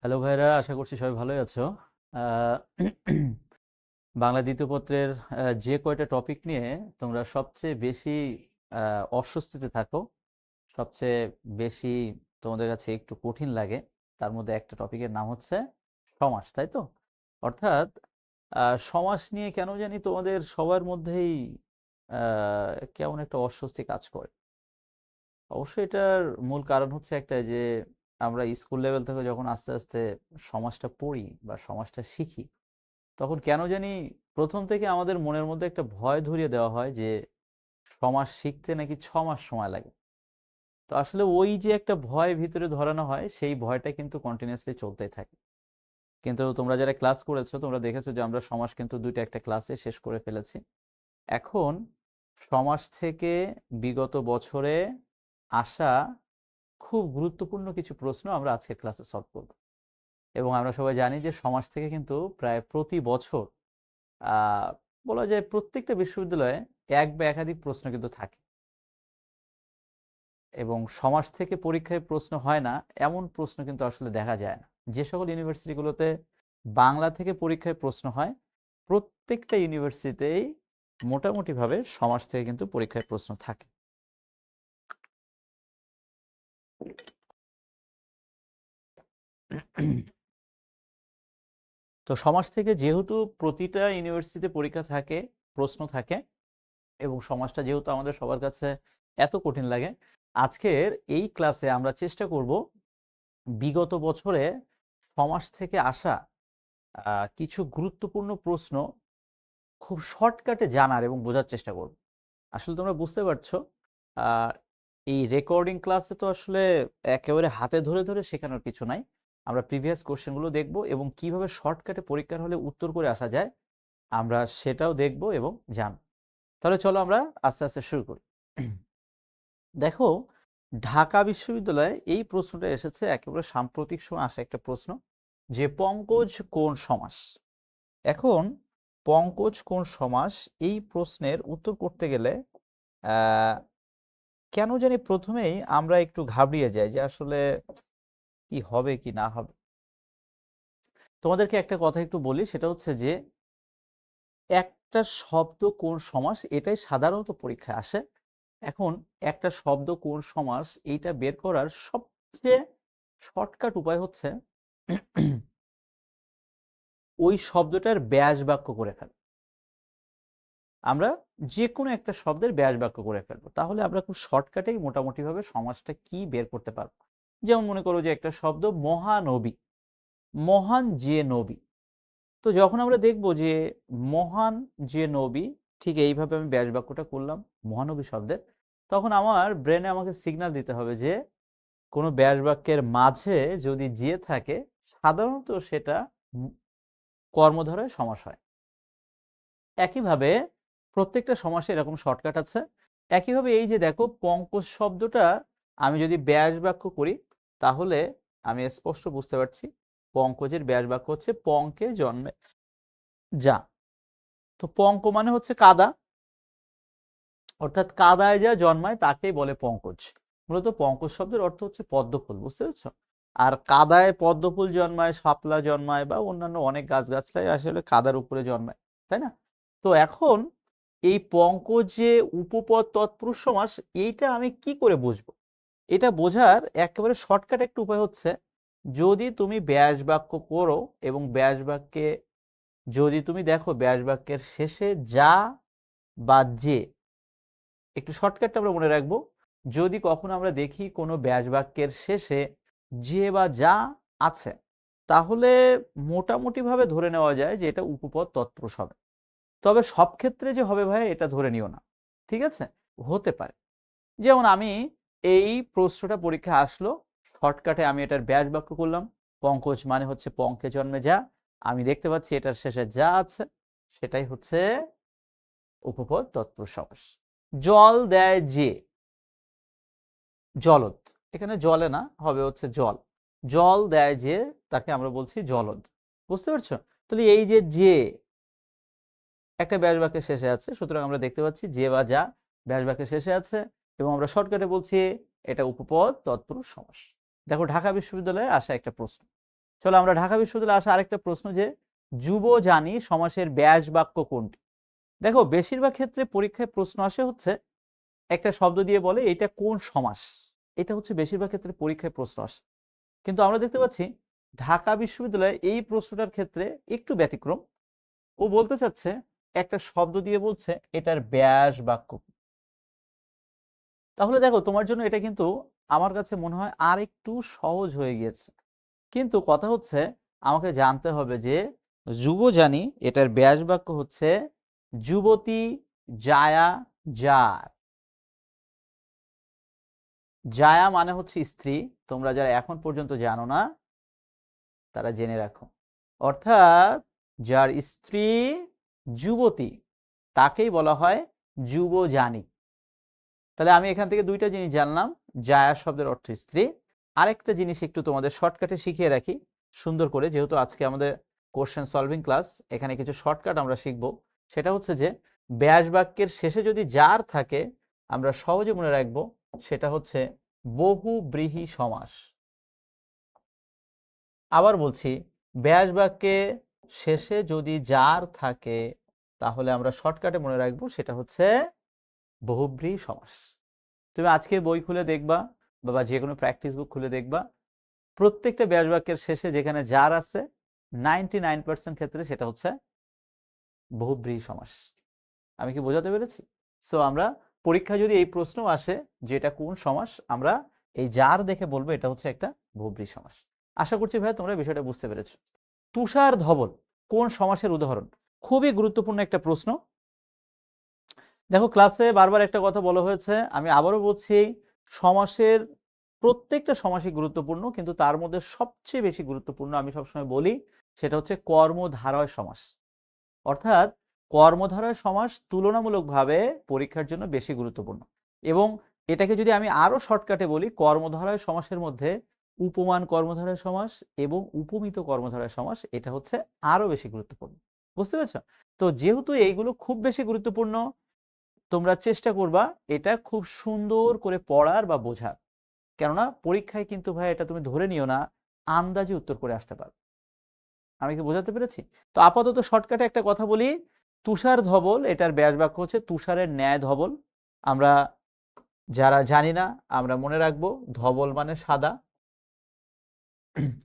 Hello ভাইরা, আশা করছি সবাই ভালোই আছো। আহ, বাংলা দ্বিতীয় পত্রের যে কয়টা টপিক নিয়ে তোমরা সবচেয়ে বেশি অস্বস্তিতে থাকো, সবচেয়ে বেশি তোমাদের কাছে একটু কঠিন লাগে, তার মধ্যে একটা টপিকের নাম হচ্ছে সমাস, তাই তো? অর্থাৎ সমাস নিয়ে কেন জানি তোমাদের সবার মধ্যেই কেমন একটা অস্বস্তি কাজ করে। অবশ্যই এটার মূল কারণ হচ্ছে একটা, যে আমরা স্কুল লেভেল থেকে যখন আস্তে আস্তে সমাজটা পড়ি বা সমাজটা শিখি, তখন কেন জানি প্রথম থেকে আমাদের মনের মধ্যে একটা ভয় ধরিয়ে দেওয়া হয় যে সমাজ শিখতে নাকি 6 মাস সময় লাগে। তো আসলে ওই যে একটা ভয় ভিতরে ধরানো হয়, সেই ভয়টা কিন্তু কন্টিনিউয়াসলি চলতেই থাকে। কিন্তু তোমরা যারা ক্লাস করেছো, তোমরা দেখেছো যে আমরা সমাজ কিন্তু দুইটা একটা ক্লাসে শেষ করে ফেলেছি। এখন সমাজ থেকে বিগত বছরে আসা খুব গুরুত্বপূর্ণ কিছু প্রশ্ন আমরা আজকের ক্লাসে সলভ করব। এবং আমরা সবাই জানি যে সমাজ থেকে কিন্তু প্রায় প্রতি বছর আহ, বলা যায় প্রত্যেকটা বিশ্ববিদ্যালয়ে এক বা একাধিক প্রশ্ন কিন্তু থাকে। এবং সমাজ থেকে পরীক্ষায় প্রশ্ন হয় না এমন প্রশ্ন কিন্তু আসলে দেখা যায় না। যে সকল ইউনিভার্সিটিগুলোতে বাংলা থেকে পরীক্ষায় প্রশ্ন হয়, প্রত্যেকটা ইউনিভার্সিটিতেই মোটামুটিভাবে সমাজ থেকে কিন্তু পরীক্ষায় প্রশ্ন থাকে। তো সমাজ থেকে যেহেতু প্রতিটা ইউনিভার্সিটিতে পরীক্ষা থাকে, প্রশ্ন থাকে, এবং সমাজটা যেহেতু আমাদের সবার কাছে এত কঠিন লাগে, আজকের এই ক্লাসে আমরা চেষ্টা করব বিগত বছরে সমাজ থেকে আসা কিছু গুরুত্বপূর্ণ প্রশ্ন খুব শর্টকাটে জানার এবং বোঝার চেষ্টা করব। আসলে তোমরা বুঝতে পারছো, আহ, এই রেকর্ডিং ক্লাসে তো আসলে একেবারে হাতে ধরে ধরে শেখানোর কিছু নাই। আমরা প্রিভিয়াস কোশ্চেনগুলো দেখব এবং কিভাবে শর্টকাটে পরীক্ষার হলে উত্তর করে আসা যায় আমরা সেটাও দেখব এবং জানব। তাহলে চলো আমরা আস্তে আস্তে শুরু করি। দেখো, ঢাকা বিশ্ববিদ্যালয়ে এই প্রশ্নটা এসেছে একেবারে সাম্প্রতিক সময় আসা একটা প্রশ্ন, যে পঙ্কজ কোন সমাস। এখন পঙ্কজ কোন সমাস, এই প্রশ্নের উত্তর করতে গেলে আহ, কেন জানি প্রথমেই আমরা একটু ঘাবড়িয়ে যাই যে আসলে কি হবে কি না হবে। তোমাদেরকে একটা কথা একটু বলি, সেটা হচ্ছে যে একটা শব্দ কোন সমাস এটাই সাধারণত পরীক্ষায় আসে। এখন একটা শব্দ কোন সমাস এইটা বের করার সবচেয়ে শর্টকাট উপায় হচ্ছে ওই শব্দটার ব্যাস বাক্য করে ফেলা। আমরা যে কোনো একটা শব্দের ব্যাস বাক্য করে ফেলবো, তাহলে আমরা খুব শর্টকাটেই মোটামুটি ভাবে সমাজটা কি বের করতে পারবো। যেমন মনে করো যে একটা শব্দ মহানবী, মহান যে নবী। তো যখন আমরা দেখব যে মহান যে নবী, ঠিক এইভাবে আমি ব্যাস বাক্যটা করলাম মহানবী শব্দের, তখন আমার ব্রেনে আমাকে সিগন্যাল দিতে হবে যে কোনো ব্যাস বাক্যের মাঝে যদি যে থাকে, সাধারণত সেটা কর্মধারয় সমাস হয়। একইভাবে প্রত্যেকটা সমাসে এরকম শর্টকাট আছে। একইভাবে এই যে দেখো পঙ্কজ শব্দটা আমি যদি ব্যাস বাক্য করি, তাহলে আমি স্পষ্ট বুঝতে পারছি পঙ্কজের ব্যাস বাক্য হচ্ছে পঙ্কে জন্মে যা। তো পঙ্ক মানে হচ্ছে কাদা, অর্থাৎ কাদায় যা জন্মায় তাকেই বলে পঙ্কজ। মূলত পঙ্কজ শব্দের অর্থ হচ্ছে পদ্মফুল, বুঝতে পেরেছো? আর কাদায় পদ্মফুল জন্মায়, শাপলা জন্মায়, বা অন্যান্য অনেক গাছগাছলাই আসলে কাদার উপরে জন্মায়, তাই না? তো এখন এই পঙ্কজ যে উপপদ তৎপুরুষ সমাস, এইটা আমি কি করে বুঝবো? এটা বোঝার একেবারে শর্টকাট একটা উপায় হচ্ছে, যদি তুমি ব্যাস বাক্য করো এবং ব্যাস বাক্যে যদি তুমি দেখো ব্যাস বাক্যের শেষে যা বা যে, একটু শর্টকাটটা আমরা মনে রাখবো, যদি কখনো আমরা দেখি কোনো ব্যাস বাক্যের শেষে যে বা যা আছে, তাহলে মোটামুটি ভাবে ধরে নেওয়া যায় যে এটা উপপদ তৎপুরুষ হবে। তবে সব ক্ষেত্রে যে হবে ভাই এটা ধরে নিও না, ঠিক আছে? হতে পারে। যেমন আমি এই প্রশ্নটা পরীক্ষা আসলো, শর্টকাটে আমি এটার ব্যাস বাক্য করলাম, পঙ্কজ মানে হচ্ছে পঙ্কে জন্মে যা। আমি দেখতে পাচ্ছি এটার শেষে যা আছে সেটাই হচ্ছে উপপদ তৎপুরুষ সমাস। জল দেয় যে, জলদ। এখানে জলে না, হবে হচ্ছে জল। জল দেয় যে, তাকে আমরা বলছি জলদ। বুঝতে পারছো? তাহলে এই যে একটা ব্যাস বাক্যের শেষে আছে, সুতরাং আমরা দেখতে পাচ্ছি যে বা যা ব্যাস বাক্যের শেষে আছে, এবং আমরা শর্টকাটে বলছি এটা উপপদ তৎপুরুষ সমাস। দেখো ঢাকা বিশ্ববিদ্যালয়ে আসা একটা প্রশ্ন, চলো আমরা ঢাকা বিশ্ববিদ্যালয়ে আসা আরেকটা প্রশ্ন যে যুবজানি সমাসের ব্যাস বাক্য কোনটি? দেখো বেশিরভাগ ক্ষেত্রে পরীক্ষায় প্রশ্ন আসে হচ্ছে একটা শব্দ দিয়ে বলে এটা কোন সমাস, এটা হচ্ছে বেশিরভাগ ক্ষেত্রে পরীক্ষায় প্রশ্ন আসে। কিন্তু আমরা দেখতে পাচ্ছি ঢাকা বিশ্ববিদ্যালয়ে এই প্রশ্নটার ক্ষেত্রে একটু ব্যতিক্রম। ও বলতে চাচ্ছে একটা শব্দ দিয়ে বলছে এটার ব্যাস বাক্য কি। তাহলে দেখো তোমার জন্য এটা কিন্তু আমার কাছে মনে হয় আর একটু সহজ হয়ে গিয়েছে। কিন্তু কথা হচ্ছে আমাকে জানতে হবে যে যুবজানি এটার ব্যাস বাক্য হচ্ছে যুবতী জায়া যার। জায়া মানে হচ্ছে স্ত্রী, তোমরা যারা এখন পর্যন্ত জানো না তারা জেনে রাখো। অর্থাৎ যার স্ত্রী যুবতী তাকেই বলা হয় যুবজানি। তাহলে আমি এখান থেকে দুইটা জিনিস জানলাম, জায়া শব্দের অর্থ স্ত্রী। আরেকটা জিনিস একটু তোমাদের শর্টকাটে শিখিয়ে রাখি সুন্দর করে, যেহেতু আজকে আমাদের কোশ্চেন সলভিং ক্লাস, এখানে কিছু শর্টকাট আমরা শিখব। সেটা হচ্ছে যে ব্যাস বাক্যের শেষে যদি যার থাকে আমরা সহজে মনে রাখবো সেটা হচ্ছে বহুব্রীহি সমাস। আবার বলছি, ব্যাস বাক্যে শেষে যদি যার থাকে তাহলে আমরা শর্টকাটে মনে রাখবো সেটা হচ্ছে বহুব্রীহি সমাস। তুমি আজকে বই খুলে দেখবা বা যে কোনো প্র্যাকটিস বুক খুলে দেখবা, প্রত্যেকটা ব্যাস বাক্যের শেষে যেখানে যার আছে 99% ক্ষেত্রে সেটা হচ্ছে বহুব্রীহি সমাস। আমি কি বোঝাতে পেরেছি? সো আমরা পরীক্ষায় যদি এই প্রশ্ন আসে যে এটা কোন সমাস, আমরা এই যার দেখে বলবো এটা হচ্ছে একটা বহুব্রীহি সমাস। আশা করছি ভাই তোমরা বিষয়টা বুঝতে পেরেছো। তুষার ধবল কোন সমাসের উদাহরণ? খুবই গুরুত্বপূর্ণ একটা প্রশ্ন। দেখো ক্লাসে বারবার একটা কথা বলা হয়েছে, আমি আবারও বলছি, সমাসের প্রত্যেকটা সমাসই গুরুত্বপূর্ণ, কিন্তু তার মধ্যে সবচেয়ে বেশি গুরুত্বপূর্ণ আমি সবসময় বলি সেটা হচ্ছে কর্মধারয় সমাস। অর্থাৎ কর্মধারয় সমাস তুলনামূলকভাবে পরীক্ষার জন্য বেশি গুরুত্বপূর্ণ। এবং এটাকে যদি আমি আরো শর্টকাটে বলি, কর্মধারয় সমাসের মধ্যে উপমান কর্মধারয় সমাস এবং উপমিত কর্মধারয় সমাস এটা হচ্ছে আরো বেশি গুরুত্বপূর্ণ। বুঝতে পেরেছো? তো যেহেতু এইগুলো খুব বেশি গুরুত্বপূর্ণ, তোমরা চেষ্টা করবা এটা খুব সুন্দর করে পড়ার বা বোঝার। কেননা পরীক্ষায় কিন্তু ভাই এটা তুমি ধরে নিও না আন্দাজে উত্তর করে আসতে পারবে। আমি কি বোঝাতে পেরেছি? তো আপাতত শর্টকাটে একটা কথা বলি, তুষার ধবল এটার ব্যাস বাক্য হচ্ছে তুষারের ন্যায় ধবল। আমরা যারা জানি না আমরা মনে রাখবো ধবল মানে সাদা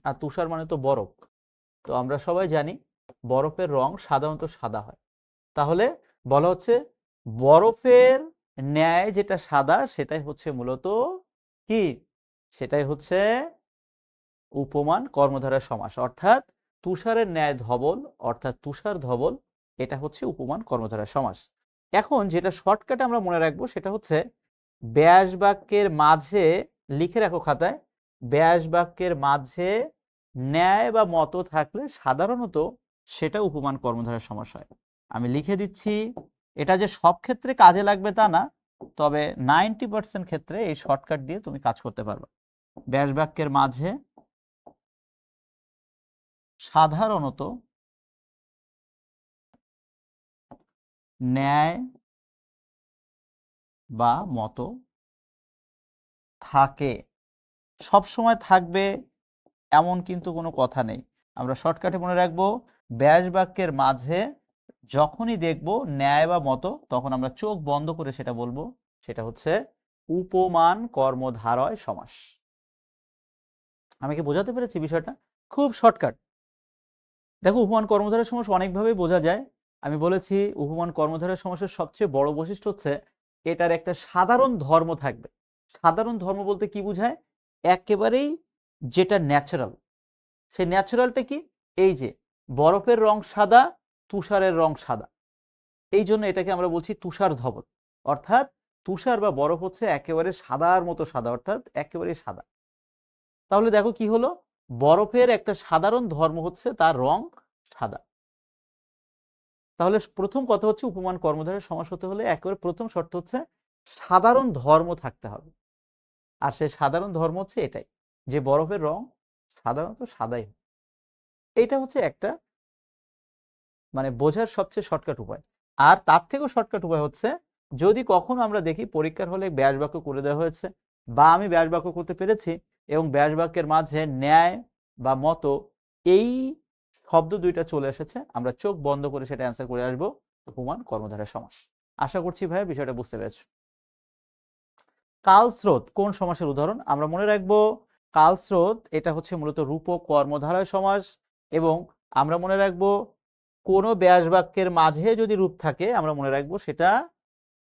আর তুষার মানে তো বরফ। তো আমরা সবাই জানি বরফের রং সাধারণত সাদা হয়। তাহলে বলা হচ্ছে বরফের ন্যায় যেটা সাদা সেটাই হচ্ছে মূলত কি, সেটাই হচ্ছে উপমান কর্মধারয় সমাস। অর্থাৎ তুষারের ন্যায় ধবল অর্থাৎ তুষার ধবল এটা হচ্ছে উপমান কর্মধারয় সমাস। এখন যেটা শর্টকাটে আমরা মনে রাখবো সেটা হচ্ছে ব্যাস বাক্যের মাঝে, লিখে রাখো খাতায়, ব্যাস বাক্যের মাঝে ন্যায় বা মত থাকলে সাধারণত সেটা উপমান কর্মধারয় সমাস হয়। আমি লিখে দিচ্ছি, এটা যে সব ক্ষেত্রে কাজে লাগবে তা না, তবে 90% ক্ষেত্রে এই শর্টকাট দিয়ে তুমি কাজ করতে পারবে। ব্যাস বাক্যের মাঝে সাধারণত ন্যায় বা মত থাকে, সব সময় থাকবে এমন কিন্তু কোনো কথা নেই। আমরা শর্টকাটে মনে রাখবো ব্যাস বাক্যের মাঝে যখনই দেখব ন্যায় বা মত তখন আমরা চোখ বন্ধ করে সেটা বলবো সেটা হচ্ছে উপমান কর্মধারয় সমাস। আমি কি বোঝাতে পেরেছি বিষয়টা? খুব শর্টকাট। দেখো উপমান কর্মধারয় সমাস অনেকভাবেই বোঝা যায়। আমি বলেছি উপমান কর্মধারয় সমাসের সবচেয়ে বড় বৈশিষ্ট্য হচ্ছে এটার একটা সাধারণ ধর্ম থাকবে। সাধারণ ধর্ম বলতে কি বোঝায়? একেবারেই যেটা ন্যাচারাল। সেই ন্যাচারালটা কি? এই যে বরফের রং সাদা, তুষারের রং সাদা, এই জন্য এটাকে আমরা বলছি তুষার ধবল। অর্থাৎ তুষার বা বরফ হচ্ছে একেবারে সাদার মতো সাদা, অর্থাৎ একেবারে সাদা। তাহলে দেখো কি হলো, বরফের একটা সাধারণ ধর্ম হচ্ছে তার রং সাদা। তাহলে প্রথম কথা হচ্ছে উপমান কর্মধারয় সমাস হতে হলে একেবারে প্রথম শর্ত হচ্ছে সাধারণ ধর্ম থাকতে হবে। আর সেই সাধারণ ধর্ম হচ্ছে এটাই যে বরফের রং সাধারণত সাদাই। এইটা হচ্ছে একটা মানে বোঝার সবচেয়ে শর্টকাট উপায়। আর তার থেকেও শর্টকাট উপায় হচ্ছে যদি কখনো আমরা দেখি পরীক্ষার হলে ব্যাস বাক্য করে দেওয়া হয়েছে বা আমি ব্যাস বাক্য করতে পেরেছি এবং ব্যাস বাক্যের মাঝে ন্যায় বা মত এই শব্দ দুইটা চলে এসেছে, আমরা চোখ বন্ধ করে সেটা অ্যান্সার করে আসবো উপমান কর্মধারয় সমাস। আশা করছি ভাইয়া বিষয়টা বুঝতে পেরেছো। কালস্রোত কোন সমাসের উদাহরণ? আমরা মনে রাখবো কালস্রোত এটা হচ্ছে মূলত রূপক কর্মধারয় সমাস, এবং আমরা মনে রাখবো কোনো ব্যাস বাক্যের মাঝে যদি রূপ থাকে আমরা মনে রাখবো সেটা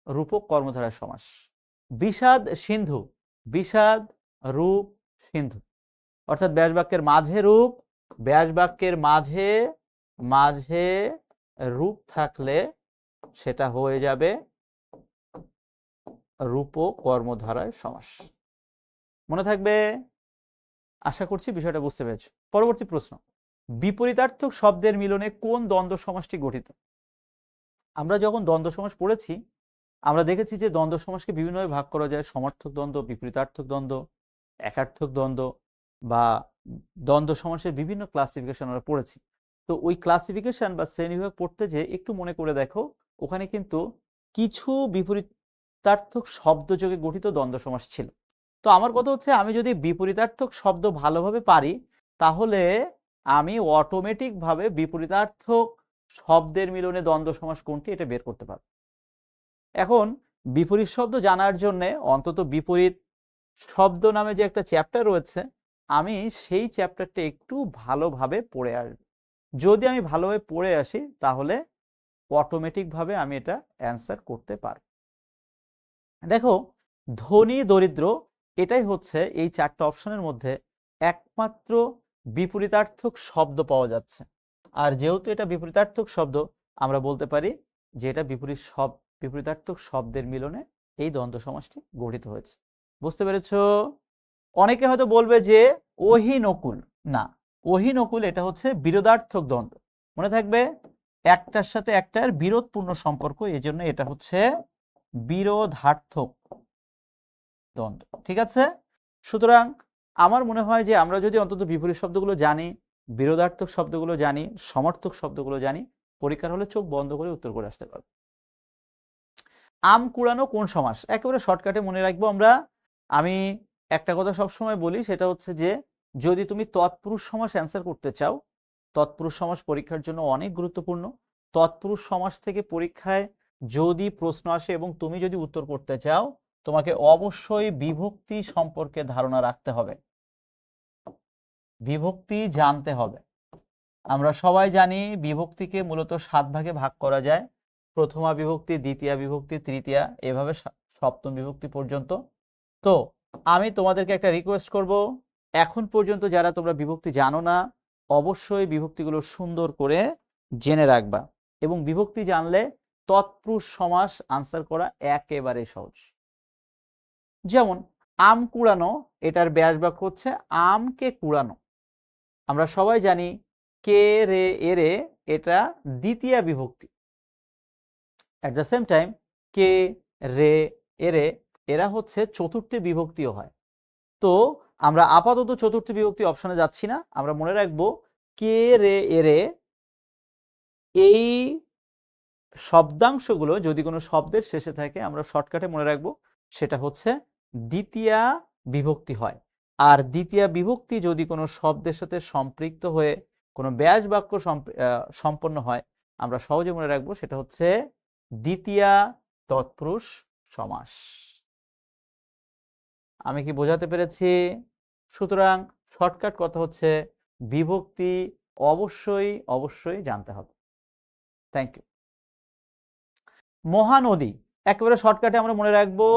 রূপক কর্মধারয় সমাস। বিষাদ সিন্ধু, বিষাদ রূপ সিন্ধু, অর্থাৎ ব্যাস বাক্যের মাঝে রূপ, ব্যাস বাক্যের মাঝে মাঝে রূপ থাকলে সেটা হয়ে যাবে রূপক কর্মধারয় সমাস। মনে থাকবে? আশা করছি বিষয়টা বুঝতে পেরেছো। পরবর্তী প্রশ্ন, বিপরীতার্থক শব্দের মিলনে কোন দ্বন্দ্ব সমাসটি গঠিত? আমরা যখন দ্বন্দ্ব সমাস পড়েছি আমরা দেখেছি যে দ্বন্দ্ব সমাসকে বিভিন্নভাবে ভাগ করা যায়, সমার্থক দ্বন্দ্ব, বিপরীতার্থক দ্বন্দ্ব, একার্থক দ্বন্দ্ব, বা দ্বন্দ্ব সমাসের বিভিন্ন ক্লাসিফিকেশন আমরা পড়েছি। তো ওই ক্লাসিফিকেশন বা শ্রেণীবিভাগ পড়তে যে একটু মনে করে দেখো, ওখানে কিন্তু কিছু বিপরীতার্থক শব্দযোগে গঠিত দ্বন্দ্ব সমাস ছিল। তো আমার কথা হচ্ছে আমি যদি বিপরীতার্থক শব্দ ভালোভাবে পারি তাহলে আমি অটোমেটিকভাবে বিপরীতার্থক শব্দের মিলনে দ্বন্দ্ব সমাস কোনটি এটা বের করতে পারব। এখন বিপরীত শব্দ জানার জন্য অন্তত বিপরীত শব্দ নামে যে একটা চ্যাপ্টার রয়েছে আমি সেই চ্যাপ্টারটা একটু ভালোভাবে পড়ে আসব। যদি আমি ভালোভাবে পড়ে আসি তাহলে অটোমেটিকভাবে আমি এটা অ্যান্সার করতে পারব। দেখো, ধনী দরিদ্র এটাই হচ্ছে এই চারটা অপশনের মধ্যে একমাত্র বিপরীতার্থক শব্দ পাওয়া যাচ্ছে। আর যেহেতু এটা বিপরীতার্থক শব্দ আমরা বলতে পারি যে এটা বিপরীতার্থক শব্দের মিলনে এই দ্বন্দ্ব সমাসটি গঠিত হয়েছে। বুঝতে পেরেছো? অনেকে হয়তো বলবে যে অহিনকুল, না, অহিনকুল এটা হচ্ছে বিরোধার্থক দ্বন্দ্ব। মনে থাকবে একটার সাথে একটার বিরোধপূর্ণ সম্পর্ক, এই জন্য এটা হচ্ছে বিরোধার্থক দ্বন্দ্ব। ঠিক আছে? সুতরাং আমার মনে হয় যে আমরা যদি অন্তত বিপরীত শব্দগুলো জানি, বিরোধার্থক শব্দগুলো জানি, সমর্থক শব্দগুলো জানি, পরীক্ষার হলে চোখ বন্ধ করে উত্তর করে আসতে পারবো। আম কুড়ানো কোন সমাস? একেবারে শর্টকাটে মনে রাখবো আমরা। আমি একটা কথা সবসময় বলি, সেটা হচ্ছে যে যদি তুমি তৎপুরুষ সমাস অ্যান্সার করতে চাও, তৎপুরুষ সমাস পরীক্ষার জন্য অনেক গুরুত্বপূর্ণ। তৎপুরুষ সমাস থেকে পরীক্ষায় যদি প্রশ্ন আসে এবং তুমি যদি উত্তর করতে চাও তোমাকে অবশ্যই বিভক্তি সম্পর্কে ধারণা রাখতে হবে, বিভক্তি জানতে হবে। আমরা সবাই জানি বিভক্তিকে মূলত 7 ভাগে ভাগ করা যায়, প্রথমা বিভক্তি, দ্বিতীয়া বিভক্তি, তৃতীয়া, এভাবে সপ্তম বিভক্তি পর্যন্ত। তো আমি তোমাদেরকে একটা রিকোয়েস্ট করব, এখন পর্যন্ত যারা তোমরা বিভক্তি জানো না অবশ্যই বিভক্তিগুলো সুন্দর করে জেনে রাখবা, এবং বিভক্তি জানলে তৎপুরুষ সমাস আনসার করা একেবারে সহজ। যেমন আম কুড়ানো, এটার ব্যাস বাক্য হচ্ছে আমকে কুড়ানো। আমরা সবাই জানি কে রে এরে এটা দ্বিতীয়া বিভক্তি। অ্যাট দ্য সেম টাইম কে রে এরে এরা হচ্ছে চতুর্থী বিভক্তিও হয়। তো আমরা আপাতত চতুর্থী বিভক্তি অপশনে যাচ্ছি না, আমরা মনে রাখবো কে রে এরে এই শব্দাংশগুলো যদি কোনো শব্দের শেষে থাকে আমরা শর্টকাটে মনে রাখবো সেটা হচ্ছে দ্বিতীয়া বিভক্তি হয়। আর দ্বিতীয়া বিভক্তি যদি কোনো শব্দের সাথে সম্পৃক্ত হয়ে কোনো ব্যাস বাক্য সম্পন্ন হয় আমরা সহজে মনে রাখবো সেটা হচ্ছে দ্বিতীয়া তৎপুরুষ সমাস। আমি কি বোঝাতে পেরেছি? সুতরাং শর্টকাট কথা হচ্ছে বিভক্তি অবশ্যই অবশ্যই জানতে হবে। Thank you. মহানদী, একেবারে শর্টকাটে আমরা মনে রাখবো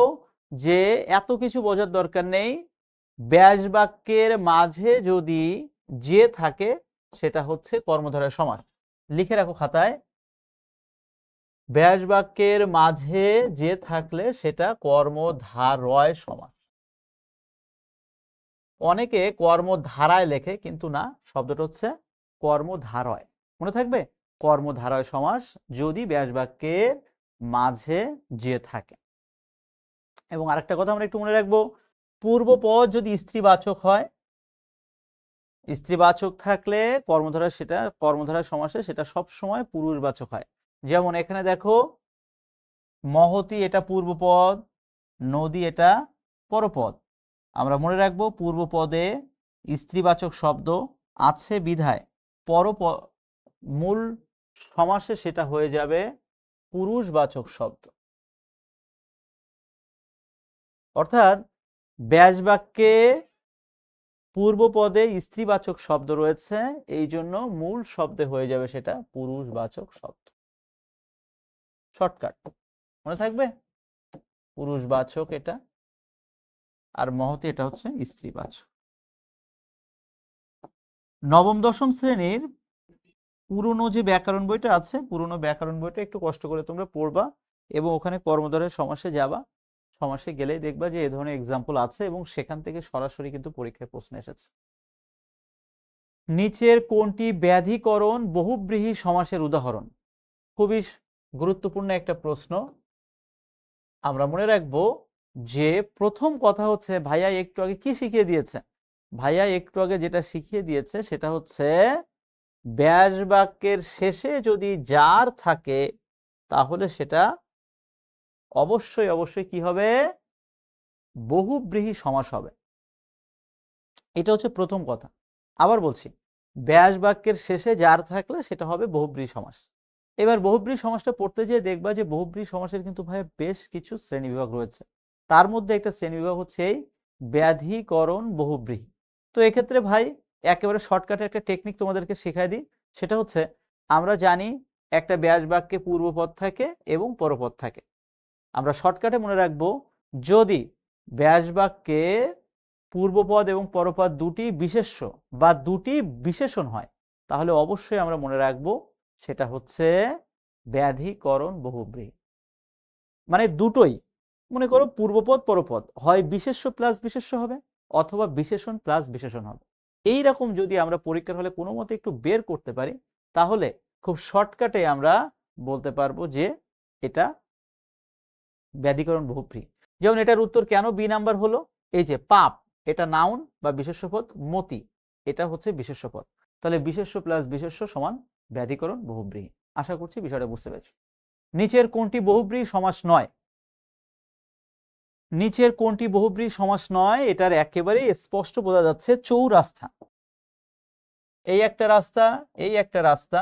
যে এত কিছু বোঝার দরকার নেই, ব্যাস বাক্যের মাঝে যদি যে থাকে সেটা হচ্ছে কর্মধারয় সমাস। লিখে রাখো খাতায়, ব্যাস বাক্যের মাঝে যে থাকলে সেটা কর্মধারয় সমাস। অনেকে কর্মধারায় লেখে কিন্তু না, শব্দটা হচ্ছে কর্মধারয়। মনে থাকবে কর্মধারয় সমাস যদি ব্যাস বাক্যের মাঝে যে থাকে। এবং আরেকটা কথা আমরা একটু মনে রাখবো, পূর্বপদ যদি স্ত্রীবাচক হয়, স্ত্রীবাচক থাকলে কর্মধারয় সেটা কর্মধারয় সমাসে সেটা সব সময় পুরুষবাচক হয়। যেমন এখানে দেখো মহতী এটা পূর্বপদ, নদী এটা পরপদ। আমরা মনে রাখবো পূর্বপদে স্ত্রীবাচক শব্দ আছে বিধায় মূল সমাসে সেটা হয়ে যাবে পুরুষবাচক শব্দ। অর্থাৎ ব্যাস বাক্যে পূর্বপদে স্ত্রীবাচক শব্দ রয়েছে, এই জন্য মূল শব্দে হয়ে যাবে সেটা পুরুষবাচক শব্দ। শর্টকাট মনে থাকবে, পুরুষবাচক এটা, আর মহতি এটা হচ্ছে স্ত্রীবাচক। নবম দশম শ্রেণীর পুরনো যে ব্যাকরণ বইটা আছে, পুরনো ব্যাকরণ বইটা একটু কষ্ট করে তোমরা পড়বা এবং ওখানে কর্মধারয় সমাসে যাবা। সমাসে গেলেই দেখবা যে এই ধরনের এক্সাম্পল আছে এবং সেখান থেকে সরাসরি কিন্তু পরীক্ষায় প্রশ্ন এসেছে। নিচের কোনটি ব্যাধিকরণ বহুব্রীহি সমাসের উদাহরণ? খুবই গুরুত্বপূর্ণ একটা প্রশ্ন। আমরা মনে রাখবো যে প্রথম কথা হচ্ছে ভাইয়া একটু আগে কি শিখিয়ে দিয়েছে? ভাইয়া একটু আগে যেটা শিখিয়ে দিয়েছে সেটা হচ্ছে ব্যাস বাক্যের শেষে যদি যার থাকে তাহলে সেটা অবশ্যই কি হবে? বহুব্রীহি সমাস হবে। এটা হচ্ছে প্রথম কথা। আবার বলছি, ব্যাস বাক্যের শেষে যার থাকলে সেটা হবে বহুব্রীহি সমাস। এবার বহুব্রীহি সমাসটা পড়তে যেয়ে দেখবা যে বহুব্রীহি সমাসের কিন্তু ভাই বেশ কিছু শ্রেণীবিভাগ রয়েছে। তার মধ্যে একটা শ্রেণীবিভাগ হচ্ছে এই ব্যাধিকরণ বহুব্রীহি। তো এক্ষেত্রে ভাই একেবারে শর্টকাটে একটা টেকনিক তোমাদেরকে শেখাই দিই। সেটা হচ্ছে, আমরা জানি একটা ব্যাস বাক্যে পূর্বপদ থাকে এবং পরপদ থাকে। আমরা শর্টকাটে মনে রাখবো, যদি ব্যাস বাক্যে পূর্বপদ এবং পরপদ দুটি বিশেষ্য বা দুটি বিশেষণ হয় তাহলে অবশ্যই আমরা মনে রাখবো সেটা হচ্ছে ব্যাধিকরণ বহুব্রীহি। মানে দুটোই, মনে করো পূর্বপদ পরপদ হয় বিশেষ্য প্লাস বিশেষ্য হবে অথবা বিশেষণ প্লাস বিশেষণ হবে। এই রকম যদি আমরা পরীক্ষার হলে কোনো মতে একটু বের করতে পারি তাহলে খুব শর্টকাটে আমরা বলতে পারবো যে এটা ব্যাধিকরণ বহুব্রীহি। যেমন এটার উত্তর কেন বি নাম্বার হলো, এই যে পাপ এটা নাউন বা বিশেষ্য পদ, মতি এটা হচ্ছে বিশেষ্য পদ, তাহলে বিশেষ্য প্লাস বিশেষ্য সমান ব্যাধিকরণ বহুব্রীহি। আশা করছি বিষয়টা বুঝতে পেরেছো। নিচের কোনটি বহুব্রীহি সমাস নয়? নিচের কোনটি বহুব্রীহি সমাস নয়? এটার একেবারেই স্পষ্ট বোঝা যাচ্ছে চৌরাস্তা। এই একটা রাস্তা, এই একটা রাস্তা,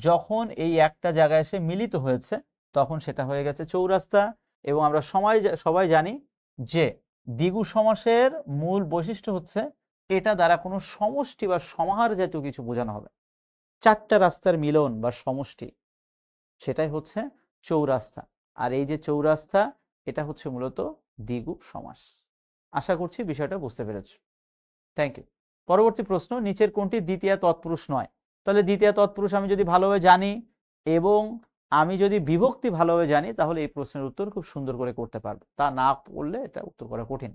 যখন এই একটা জায়গায় এসে মিলিত হয়েছে তখন সেটা হয়ে গেছে চৌরাস্তা। এবং আমরা সবাই জানি যে দ্বিগু সমাসের মূল বৈশিষ্ট্য হচ্ছে এটা দ্বারা কোনো সমষ্টি বা সমাহার জাতীয় কিছু বোঝানো হবে। চারটা রাস্তার মিলন বা সমষ্টি, সেটাই হচ্ছে চৌরাস্তা। আর এই যে চৌরাস্তা এটা হচ্ছে মূলত দ্বিগু সমাস। আশা করছি বিষয়টা বুঝতে পেরেছ। Thank you. পরবর্তী প্রশ্ন, নিচের কোনটি দ্বিতীয়া তৎপুরুষ নয়? তাহলে দ্বিতীয়া তৎপুরুষ আমি যদি ভালোভাবে জানি এবং আমি যদি বিভক্তি ভালোভাবে জানি তাহলে এই প্রশ্নের উত্তর খুব সুন্দর করে করতে পারবো। তা না পড়লে এটা উত্তর করা কঠিন।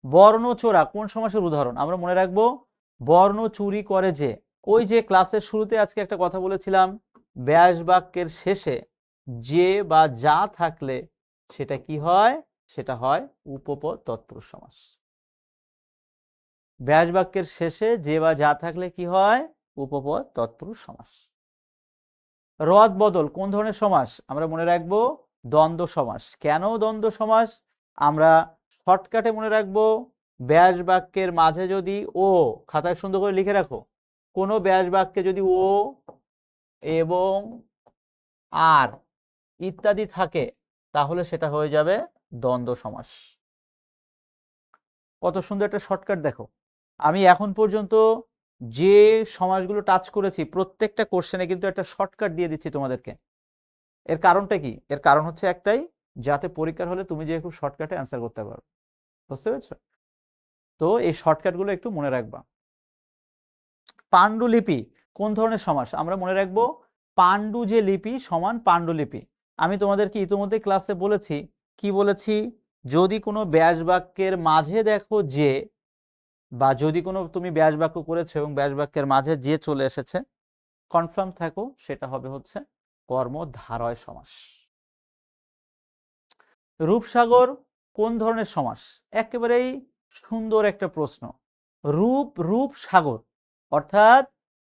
বর্ণচোরা কোন সমাসের উদাহরণ? আমরা মনে রাখবো বর্ণ চুরি করে যে। ওই যে ক্লাসের শুরুতে আজকে একটা কথা বলেছিলাম, ব্যাস বাক্যের শেষে যে বা যা থাকলে সেটা কি হয়? সেটা হয় উপপদ তৎপুরুষ সমাস। ব্যাস বাক্যের শেষে যে বা যা থাকলে কি হয়? উপপদ তৎপুরুষ সমাস। রদ বদল কোন ধরনের সমাস? আমরা মনে রাখবো দ্বন্দ্ব সমাস। কেন দ্বন্দ্ব সমাস? আমরা শর্টকাটে মনে রাখবো, ব্যাস বাক্যের মাঝে যদি ও, খাতায় সুন্দর করে লিখে রাখো, কোনো ব্যাস বাক্যে যদি ও এবং আর ইত্যাদি থাকে তাহলে সেটা হয়ে যাবে দ্বন্দ্ব সমাস। কত সুন্দর একটা শর্টকাট দেখো। আমি এখন পর্যন্ত যে সমাসগুলো টাচ করেছি প্রত্যেকটা কোশ্চেনে কিন্তু একটা শর্টকাট দিয়ে দিচ্ছি তোমাদেরকে। এর কারণটা কি? এর কারণ হচ্ছে একটাই, যাতে পরীক্ষার হলে তুমি যে খুব শর্টকাটে অ্যান্সার করতে পারো। বুঝতে পেরেছো? তো এই শর্টকাটগুলো একটু মনে রাখবা। পাণ্ডুলিপি কোন ধরনের সমাস? আমরা মনে রাখবো পাণ্ডু যে লিপি সমান পাণ্ডুলিপি। আমি তোমাদেরকে ইতিমধ্যে ক্লাসে বলেছি, কি বলেছি? যদি কোনো ব্যাস বাক্যের মাঝে দেখো যে, বা যদি কোনো তুমি ব্যাস বাক্য করেছো এবং ব্যাস বাক্যের মাঝে যে চলে এসেছে, কনফার্ম থাকো সেটা হবে হচ্ছে কর্মধারয় সমাস। রূপসাগর কোন ধরনের সমাস? একেবারেই সুন্দর একটা প্রশ্ন। রূপ সাগর, অর্থাৎ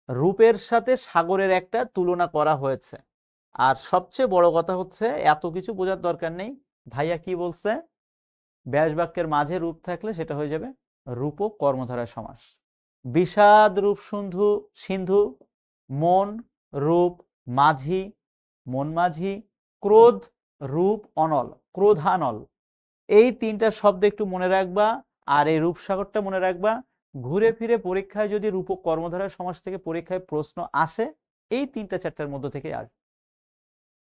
রূপের সাথে সাগরের একটা তুলনা করা হয়েছে। আর সবচেয়ে বড় কথা হচ্ছে, এত কিছু বোঝার দরকার নেই, ভাইয়া কি বলছে? ব্যাস বাক্যের মাঝে রূপ থাকলে সেটা হয়ে যাবে রূপক কর্মধারয় সমাস। বিষাদ রূপ সিন্ধু সিন্ধু, মন রূপ মাঝি, মন মাঝি, ক্রোধ রূপ অনল, ক্রোধানল। এই তিনটা শব্দ একটু মনে রাখবা। আর এই রূপসাগরটা মনে রাখবা। ঘুরে ফিরে পরীক্ষায় যদি রূপক কর্মধারয় সমাস থেকে পরীক্ষায় প্রশ্ন আসে, এই তিনটা চারটার মধ্যে থেকে আসবে।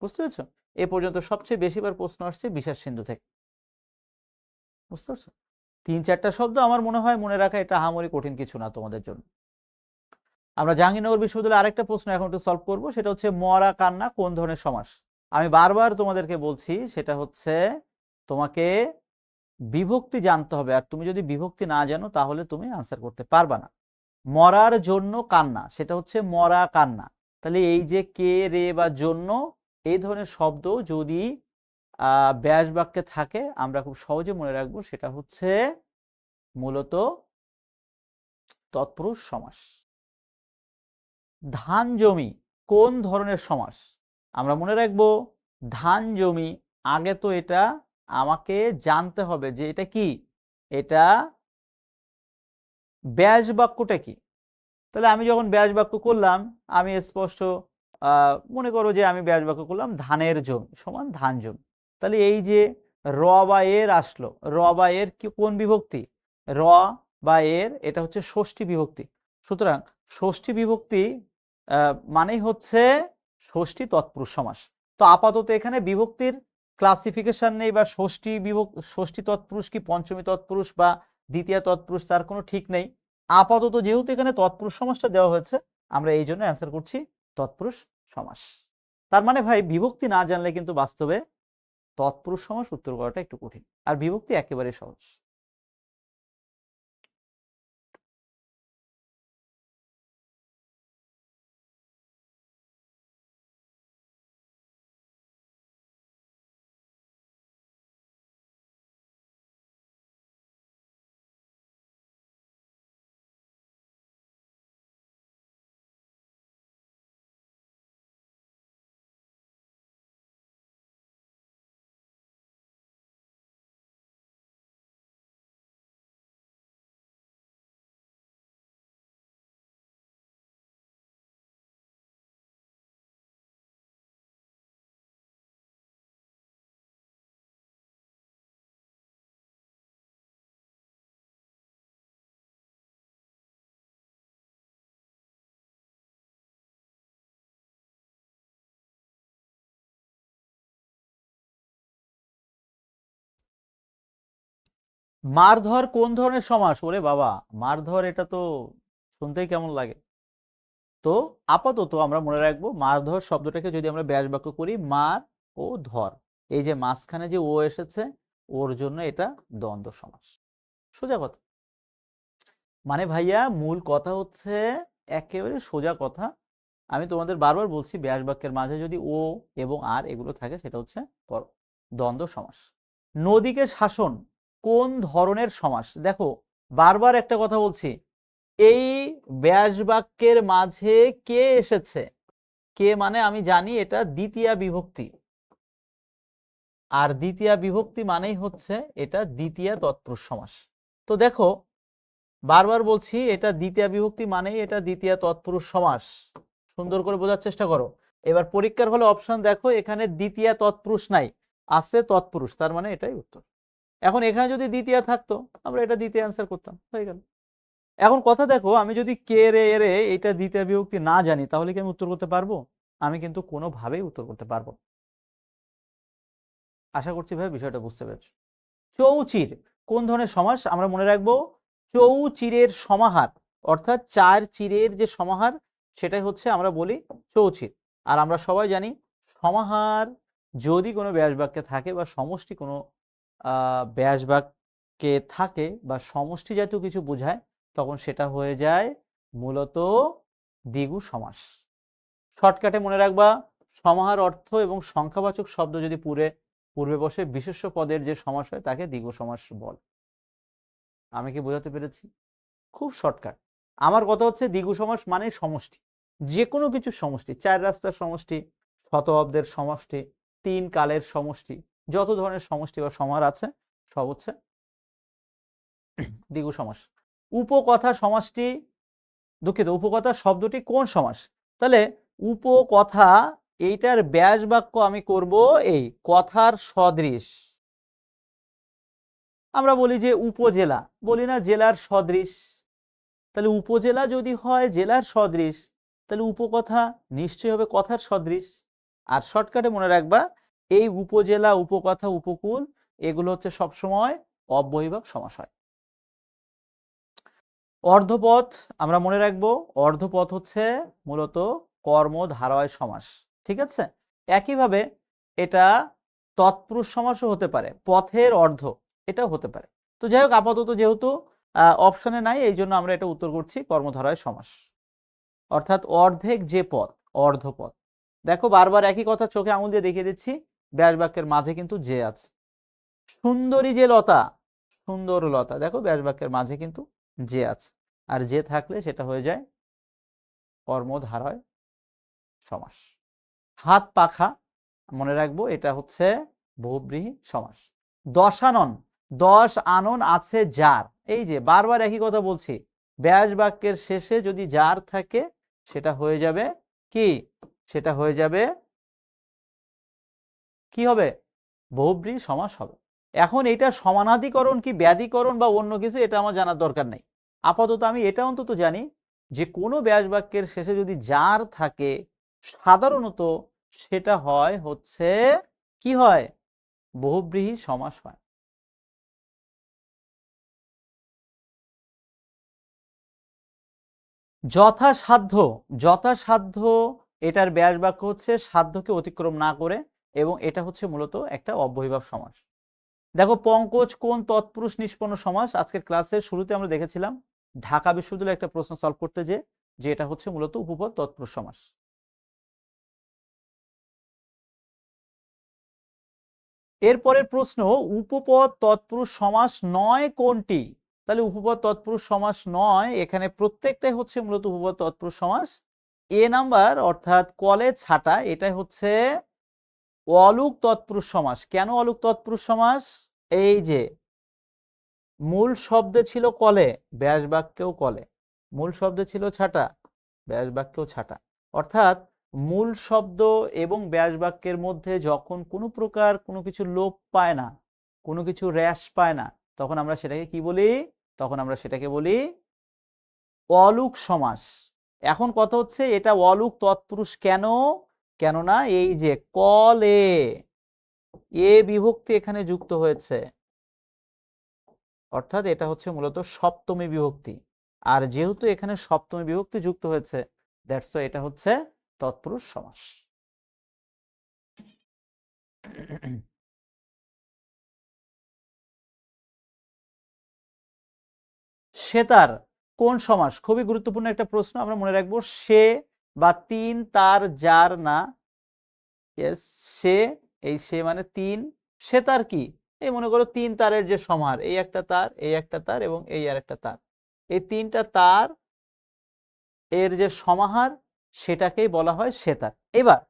বুঝতে পেরেছো? এ পর্যন্ত সবচেয়ে বেশিবার প্রশ্ন আসছে বিষাদ সিন্ধু থেকে। বুঝতে পারছো? ৩-৪টা শব্দ আমার মনে হয় মনে রাখা এটা আহামরি কঠিন কিছু না তোমাদের জন্য। আমরা জাহাঙ্গীরনগর বিশ্ববিদ্যালয়ে আরেকটা প্রশ্ন এখন একটু সলভ করব, সেটা হচ্ছে মরা কান্না কোন ধরনের সমাস। আমি বারবার তোমাদেরকে বলছি, সেটা হচ্ছে তোমাকে বিভক্তি জানতে হবে। আর তুমি যদি বিভক্তি না জানো তাহলে তুমি আনসার করতে পারবা না। মরার জন্য কান্না, সেটা হচ্ছে মরা কান্না। তাহলে এই যে কে, রে বা জন্য, এই ধরনের শব্দ যদি ব্যাস বাক্যে থাকে আমরা খুব সহজে মনে রাখবো, সেটা হচ্ছে মূলত তৎপুরুষ সমাস। ধান জমি কোন ধরনের সমাস? আমরা মনে রাখবো ধান জমি। আগে তো এটা আমাকে জানতে হবে যে এটা কি, এটা ব্যাস বাক্যটা কি। তাহলে আমি যখন ব্যাস বাক্য করলাম, আমি স্পষ্ট মনে করো যে আমি ব্যাস বাক্য করলাম ধানের জমি সমান ধান জমি। তাহলে এই যে র বা এর আসলো, র বা এর কি কোন বিভক্তি? র বা এর এটা হচ্ছে ষষ্ঠী বিভক্তি। সুতরাং ষষ্ঠী বিভক্তি মানেই হচ্ছে ষষ্ঠী তৎপুরুষ সমাস। তো আপাতত এখানে বিভক্তির ক্লাসিফিকেশন নেই, বা ষষ্ঠী তৎপুরুষ কি পঞ্চমী তৎপুরুষ বা দ্বিতীয় তৎপুরুষ তার কোনো ঠিক নেই। আপাতত যেহেতু এখানে তৎপুরুষ সমাসটা দেওয়া হয়েছে, আমরা এই জন্য অ্যান্সার করছি তৎপুরুষ সমাস। তার মানে ভাই বিভক্তি না জানলে কিন্তু বাস্তবে তৎপুরুষ সমাস উত্তর করাটা একটু কঠিন, আর বিভক্তি একেবারে সহজ। মারধর কোন ধরনের সমাস? ওরে বাবা, মারধর এটা তো শুনতেই কেমন লাগে। তো আপাতত আমরা মনে রাখবো মারধর শব্দটাকে যদি আমরা ব্যাস বাক্য করি, মার ও ধর, এই যে মাঝখানে যে ও এসেছে, ওর জন্য এটা দ্বন্দ্ব সমাস। সোজা কথা। মানে ভাইয়া মূল কথা হচ্ছে একেবারে সোজা কথা। আমি তোমাদের বারবার বলছি ব্যাস বাক্যের মাঝে যদি ও এবং আর এগুলো থাকে সেটা হচ্ছে দ্বন্দ্ব সমাস। নদীকে শাসন কোন ধরনের সমাস? দেখো বারবার একটা কথা বলছি, এই ব্যাস বাক্যের মাঝে কে এসেছে, কে মানে আমি জানি এটা দ্বিতীয়া বিভক্তি, আর দ্বিতীয়া বিভক্তি মানেই হচ্ছে এটা দ্বিতীয়া তৎপুরুষ সমাস। তো দেখো বারবার বলছি এটা দ্বিতীয়া বিভক্তি মানেই এটা দ্বিতীয়া তৎপুরুষ সমাস। সুন্দর করে বোঝার চেষ্টা করো। এবার পরীক্ষার হলে অপশন দেখো, এখানে দ্বিতীয়া তৎপুরুষ নাই, আছে তৎপুরুষ, তার মানে এটাই উত্তর। এখন এখানে যদি দ্বিতীয়া থাকতো আমরা এটা দ্বিতীয় অ্যান্সার করতাম, হয়ে গেল। এখন কথা দেখো, আমি যদি কে রে রে এটা দ্বিতীয় বিভক্তি না জানি তাহলে কি আমি উত্তর করতে পারবো? আমি কিন্তু কোনোভাবেই উত্তর করতে পারবো। আশা করছি ভাই বিষয়টা বুঝতে পেরেছো। চৌচির কোন ধরনের সমাস? আমরা মনে রাখবো চৌচিরের সমাহার, অর্থাৎ চার চিরের যে সমাহার সেটাই হচ্ছে আমরা বলি চৌচির। আর আমরা সবাই জানি সমাহার যদি কোনো ব্যাস বাক্যে থাকে বা সমষ্টি কোনো ব্যাস বাক্যে থাকে বা সমষ্টি জাতীয় কিছু বোঝায়, তখন সেটা হয়ে যায় মূলত দ্বিগু সমাস। শর্টকাটে মনে রাখবা সমাহার অর্থ এবং সংখ্যাবাচক শব্দ যদি পূর্বে বসে বিশেষ্য পদের যে সমাস হয় তাকে দ্বিগু সমাস বল। আমি কি বোঝাতে পেরেছি? খুব শর্টকাট। আমার কথা হচ্ছে দ্বিগু সমাস মানে সমষ্টি, যে কোনো কিছুর সমষ্টি, চার রাস্তার সমষ্টি, শত অব্দের সমষ্টি, তিন কালের সমষ্টি, যত ধরনের সমষ্টি বা সমাহার আছে সব হচ্ছে দ্বিগু সমাস। উপকথা সমাসটি দুঃখিত, উপকথা শব্দটি কোন সমাস? তাহলে উপকথা এইটার ব্যাস বাক্য আমি করব এই কথার সদৃশ। আমরা বলি যে উপজেলা, বলি না জেলার সদৃশ। তাহলে উপজেলা যদি হয় জেলার সদৃশ, তাহলে উপকথা নিশ্চয়ই হবে কথার সদৃশ। আর শর্টকাটে মনে রাখবা, এই উপজেলা, উপকথা, উপকূল এগুলো হচ্ছে সবসময় অব্যয়ীভাব সমাস হয়। অর্ধপদ আমরা মনে রাখবো, অর্ধপদ হচ্ছে মূলত কর্মধারয় সমাস। ঠিক আছে, একইভাবে এটা তৎপুরুষ সমাসও হতে পারে, পথের অর্ধ এটাও হতে পারে। তো যাই হোক, আপাতত যেহেতু অপশনে নাই, এই জন্য আমরা এটা উত্তর করছি কর্মধারয় সমাস, অর্থাৎ অর্ধেক যে পদ, অর্ধপদ। দেখো বারবার একই কথা চোখে আঙুল দিয়ে দেখিয়ে দিচ্ছি, ব্যাস বাক্যের মাঝে কিন্তু যে আছে। সুন্দরী যে লতা, সুন্দর লতা, দেখো ব্যাস বাক্যের মাঝে কিন্তু যে আছে, আর যে থাকলে সেটা হয়ে যায় কর্মধারয় সমাস। হাত পাখা মনে রাখবো, এটা হচ্ছে বহুব্রীহি সমাস। দশানন, দশ আনন আছে যার, এই যে বারবার একই কথা বলছি, ব্যাস বাক্যের শেষে যদি যার থাকে সেটা হয়ে যাবে কি, সেটা হয়ে যাবে কি হবে, বহুব্রীহি সমাস হবে। এখন এটা সমানাধিকরণ কি ব্যাধিকরণ বা অন্য কিছু, এটা আমার জানার দরকার নেই। আপাতত আমি এটা অন্তত জানি যে কোনো ব্যাস বাক্যের শেষে যদি যার থাকে সাধারণত সেটা হয় হচ্ছে কি হয়, বহুব্রীহি সমাস হয়। যথাসাধ্য, যথাসাধ্য এটার ব্যাস বাক্য হচ্ছে সাধ্যকে অতিক্রম না করে, এবং এটা হচ্ছে মূলত একটা অব্যয়ীভাব সমাস। দেখো পঙ্কজ কোন তৎপুরুষ নিষ্পন্ন সমাস, আজকের ক্লাসের শুরুতে আমরা দেখেছিলাম ঢাকা বিশ্ববিদ্যালয়ে একটা প্রশ্ন সলভ করতে, যে এটা হচ্ছে মূলত উপপদ তৎপুরুষ সমাস। এরপরের প্রশ্ন, উপপদ তৎপুরুষ সমাস নয় কোনটি? তাহলে উপপদ তৎপুরুষ সমাস নয়, এখানে প্রত্যেকটাই হচ্ছে মূলত উপপদ তৎপুরুষ সমাস। এ নাম্বার অর্থাৎ কলে ছাটা, এটাই হচ্ছে অলুক তৎপুরুষ সমাস। কেন অলুক তৎপুরুষ সমাস? এই যে মূল শব্দে ছিল কলে, ব্যাস বাক্যেও কলে, মূল শব্দে ছিল ছাটা, ব্যাস বাক্যেও ছাটা। অর্থাৎ মূল শব্দ এবং ব্যাস বাক্যের মধ্যে যখন কোনো প্রকার কোনো কিছু লোপ পায় না, কোনো কিছু হ্রাস পায় না, তখন আমরা সেটাকে কি বলি, তখন আমরা সেটাকে বলি অলুক সমাস। এখন কথা হচ্ছে এটা অলুক তৎপুরুষ কেন? কেননা এই যে কলে এ বিভক্তি এখানে যুক্ত হয়েছে, অর্থাৎ এটা হচ্ছে মূলত সপ্তমী বিভক্তি। আর যেহেতু এখানে সপ্তমী বিভক্তি যুক্ত হয়েছে, দ্যাটস ওয়াই এটা হচ্ছে তৎপুরুষ সমাস। সেতার কোন সমাস? খুবই গুরুত্বপূর্ণ একটা প্রশ্ন, আমরা মনে রাখবো সে বা তিন তার যার না, ইয়েস সে, এই সে মানে তিন, সেতার কি, এই মনে করো তিন তারের যে সমাহার, এই একটা তার, এই একটা তার এবং এই আর একটা তার, এই তিনটা তার এর যে সমাহার সেটাকেই বলা হয় সেতার। এবার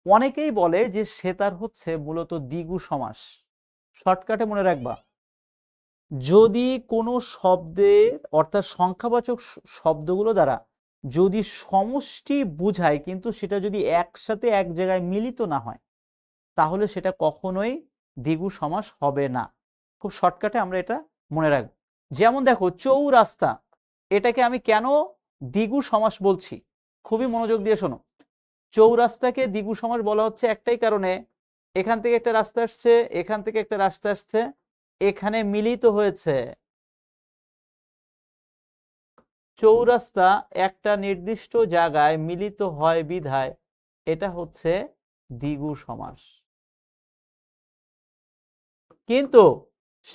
অনেকেই বলে যে সেতার হচ্ছে মূলত দ্বিগু সমাস। শর্টকাটে মনে রাখবা, যদি কোনো শব্দের অর্থাৎ সংখ্যাবাচক শব্দগুলো দ্বারা যদি সমষ্টি বুঝায় কিন্তু সেটা যদি একসাথে এক জায়গায় মিলিত না হয়, তাহলে সেটা কখনোই দ্বিগু সমাস হবে না। খুব শর্টকাটে আমরা এটা মনে রাখবো। যেমন দেখো চৌরাস্তা, এটাকে আমি কেন দ্বিগু সমাস বলছি, খুবই মনোযোগ দিয়ে শোনো। চৌরাস্তাকে দ্বিগু সমাস বলা হচ্ছে একটাই কারণে, এখান থেকে একটা রাস্তা আসছে, এখান থেকে একটা রাস্তা আসছে, এখানে মিলিত হয়েছে, চৌরাস্তা একটা নির্দিষ্ট জায়গায় মিলিত হয় বিধায় এটা হচ্ছে দ্বিগু সমাস। কিন্তু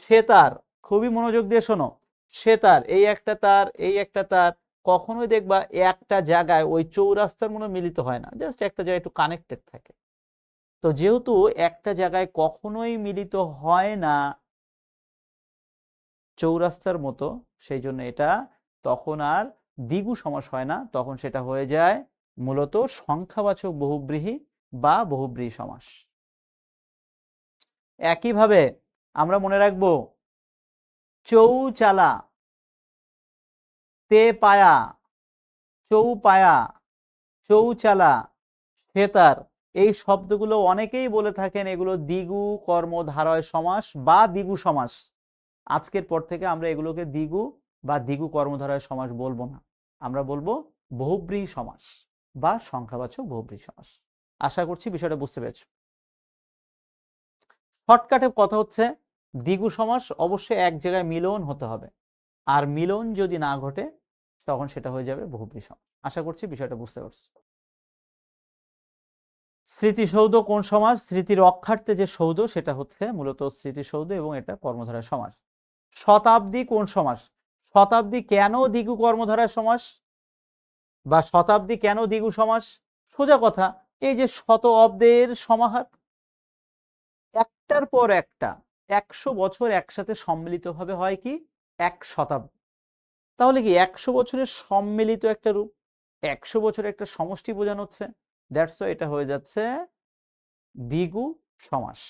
সেতার, খুবই মনোযোগ দিয়ে শোনো, সেতার এই একটা তার, এই একটা তার কখনোই দেখবা একটা জায়গায় ওই চৌরাস্তার মনে মিলিত হয় না, জাস্ট একটা জায়গায় একটু কানেক্টেড থাকে। তো যেহেতু একটা জায়গায় কখনোই মিলিত হয় না চৌরাস্তার মতো, সেই জন্য এটা তখন আর দ্বিগু সমাস হয় না, তখন সেটা হয়ে যায় মূলত সংখ্যাবাচক বহুব্রীহি বা বহুব্রীহি সমাস। একইভাবে আমরা মনে রাখবো চৌচালা, তে পায়া, চৌপায়া, চৌচালা, সেতার, এই শব্দগুলো অনেকেই বলে থাকেন এগুলো দ্বিগু কর্মধারয় সমাস বা দ্বিগু সমাস। আজকের পর থেকে আমরা এগুলোকে দ্বিগু বা দ্বিগু কর্মধারয় সমাস বলবো না, আমরা বলবো বহুব্রীহি সমাস বা সংখ্যাবাচক বহুব্রীহি সমাস। আশা করছি বিষয়টা বুঝতে পেরেছো। শর্টকাটে কথা হচ্ছে দ্বিগু সমাস অবশ্যই এক জায়গায় মিলন হতে হবে, আর মিলন যদি না ঘটে তখন সেটা হয়ে যাবে বহুব্রীহি সমাস। আশা করছি বিষয়টা বুঝতে পারছো। স্মৃতিসৌধ কোন সমাস? স্মৃতি রক্ষার্থে যে সৌধ সেটা হচ্ছে মূলত স্মৃতিসৌধ এবং এটা কর্মধারয় সমাস। শতাব্দী কোন সমাস? শতাব্দী কেন দ্বিগু কর্মধারয় সমাস বা শতাব্দী কেন দ্বিগু সমাস? সোজা কথা, এই যে শত অব্দের সমাহার, একটার পর একটা 100 বছর একসাথে সম্মিলিতভাবে হয় কি এক শতাব্দী। তাহলে কি 100 বছরের সম্মিলিত একটা রূপ, 100 বছরের একটা সমষ্টি বোঝানো হচ্ছে, দ্যাটস ওয়াই এটা হয়ে যাচ্ছে দ্বিগু সমাস।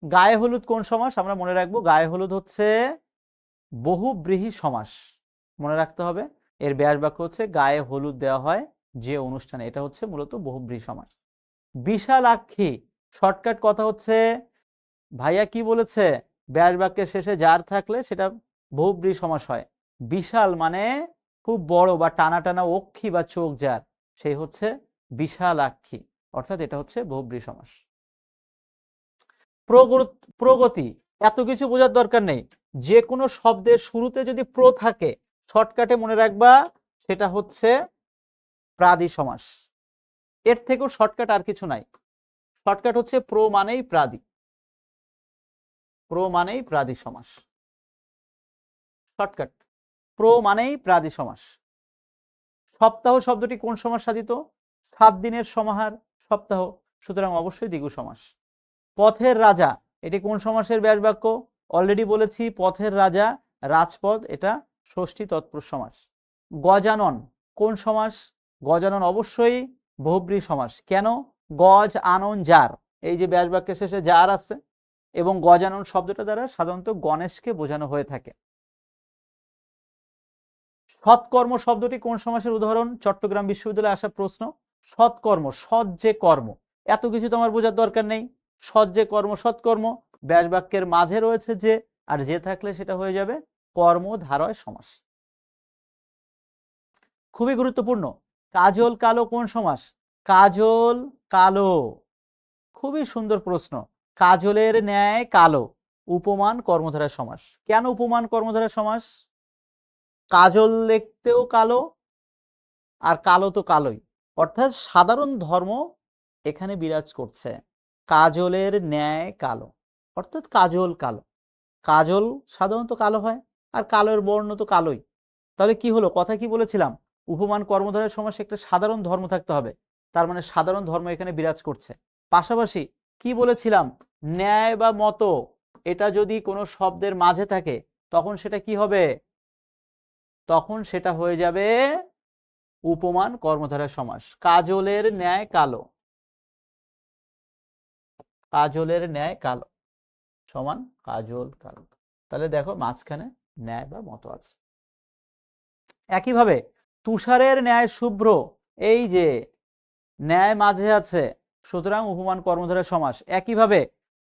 গায়ে হলুদ কোন সমাস? আমরা মনে রাখবো গায়ে হলুদ হচ্ছে বহুব্রীহি সমাস, মনে রাখতে হবে। এর ব্যাস বাক্য হচ্ছে গায়ে হলুদ দেওয়া হয় যে অনুষ্ঠানে, এটা হচ্ছে মূলত বহুব্রীহি সমাস। বিশালাক্ষী, শর্টকাট কথা হচ্ছে ভাইয়া কি বলেছে, ব্যাস বাক্যের শেষে যার থাকলে সেটা বহুব্রীহি সমাস হয়। বিশাল মানে খুব বড় বা টানা টানা অক্ষী বা চোখ যার, সেই হচ্ছে বিশালাক্ষী, অর্থাৎ এটা হচ্ছে বহুব্রীহি সমাস। প্রগতি, এত কিছু বোঝার দরকার নেই, যে কোনো শব্দের শুরুতে যদি প্র থাকে শর্টকাটে মনে রাখবা সেটা হচ্ছে প্রাদি সমাস। এর থেকেও শর্টকাট আর কিছু নাই, শর্টকাট হচ্ছে প্র মানেই প্রাদি, প্র মানেই প্রাদি সমাস, শর্টকাট প্র মানেই প্রাদি সমাস। সপ্তাহ শব্দটি কোন সমাস সাধিত? 7 দিনের সমাহার সপ্তাহ, সুতরাং অবশ্যই দ্বিগু সমাস। পথের রাজা, এটি কোন সমাসের ব্যাস বাক্য? অলরেডি বলেছি পথের রাজা, রাজপথ, এটা ষষ্ঠী তৎপুরুষ সমাস। গজানন কোন সমাস? গজানন অবশ্যই বহুব্রীহি সমাস। কেন? গজ আনন যার, এই যে ব্যাস বাক্যের শেষে যার আছে, এবং গজানন শব্দটা দ্বারা সাধারণত গণেশকে বোঝানো হয়ে থাকে। সৎকর্ম শব্দটি কোন সমাসের উদাহরণ? চট্টগ্রাম বিশ্ববিদ্যালয়ে আসা প্রশ্ন। সৎকর্ম, সৎ যে কর্ম, এত কিছু তোমার বোঝার দরকার নেই। সৎ যে কর্ম, সৎকর্ম, ব্যাস বাক্যের মাঝে রয়েছে যে, আর যে থাকলে সেটা হয়ে যাবে কর্মধারয় সমাস। খুবই গুরুত্বপূর্ণ, কাজল কালো কোন সমাস? কাজল কালো, খুবই সুন্দর প্রশ্ন। কাজলের ন্যায় কালো, উপমান কর্মধারয় সমাস। কেন উপমান কর্মধারয় সমাস? কাজল দেখতেও কালো, আর কালো তো কালোই, অর্থাৎ সাধারণ ধর্ম এখানে বিরাজ করছে। কাজলের ন্যায় কালো, অর্থাৎ কাজল কালো, কাজল সাধারণত কালো হয়, আর কালোর বর্ণ তো কালোই। তাহলে কি হলো, কথা কি বলেছিলাম, উপমান কর্মধারয় সমাসে একটা সাধারণ ধর্ম থাকতে হবে, তার মানে সাধারণ ধর্ম এখানে বিরাজ করছে। পাশাপাশি কি বলেছিলাম, ন্যায় বা মতো, এটা যদি কোনো শব্দের মাঝে থাকে তখন সেটা কি হবে? তখন সেটা হয়ে যাবে উপমান কর্মধারয় সমাস। কাজলের ন্যায় কালো, কাজলের ন্যায় কালো সমান কাজল কালো, তাহলে দেখো মাঝখানে ন্যায় বা মতো আছে। একইভাবে তুষারের ন্যায় শুভ্র, এই যে ন্যায় মাঝে আছে, সুতরাং উপমান কর্মধারয় সমাস। একইভাবে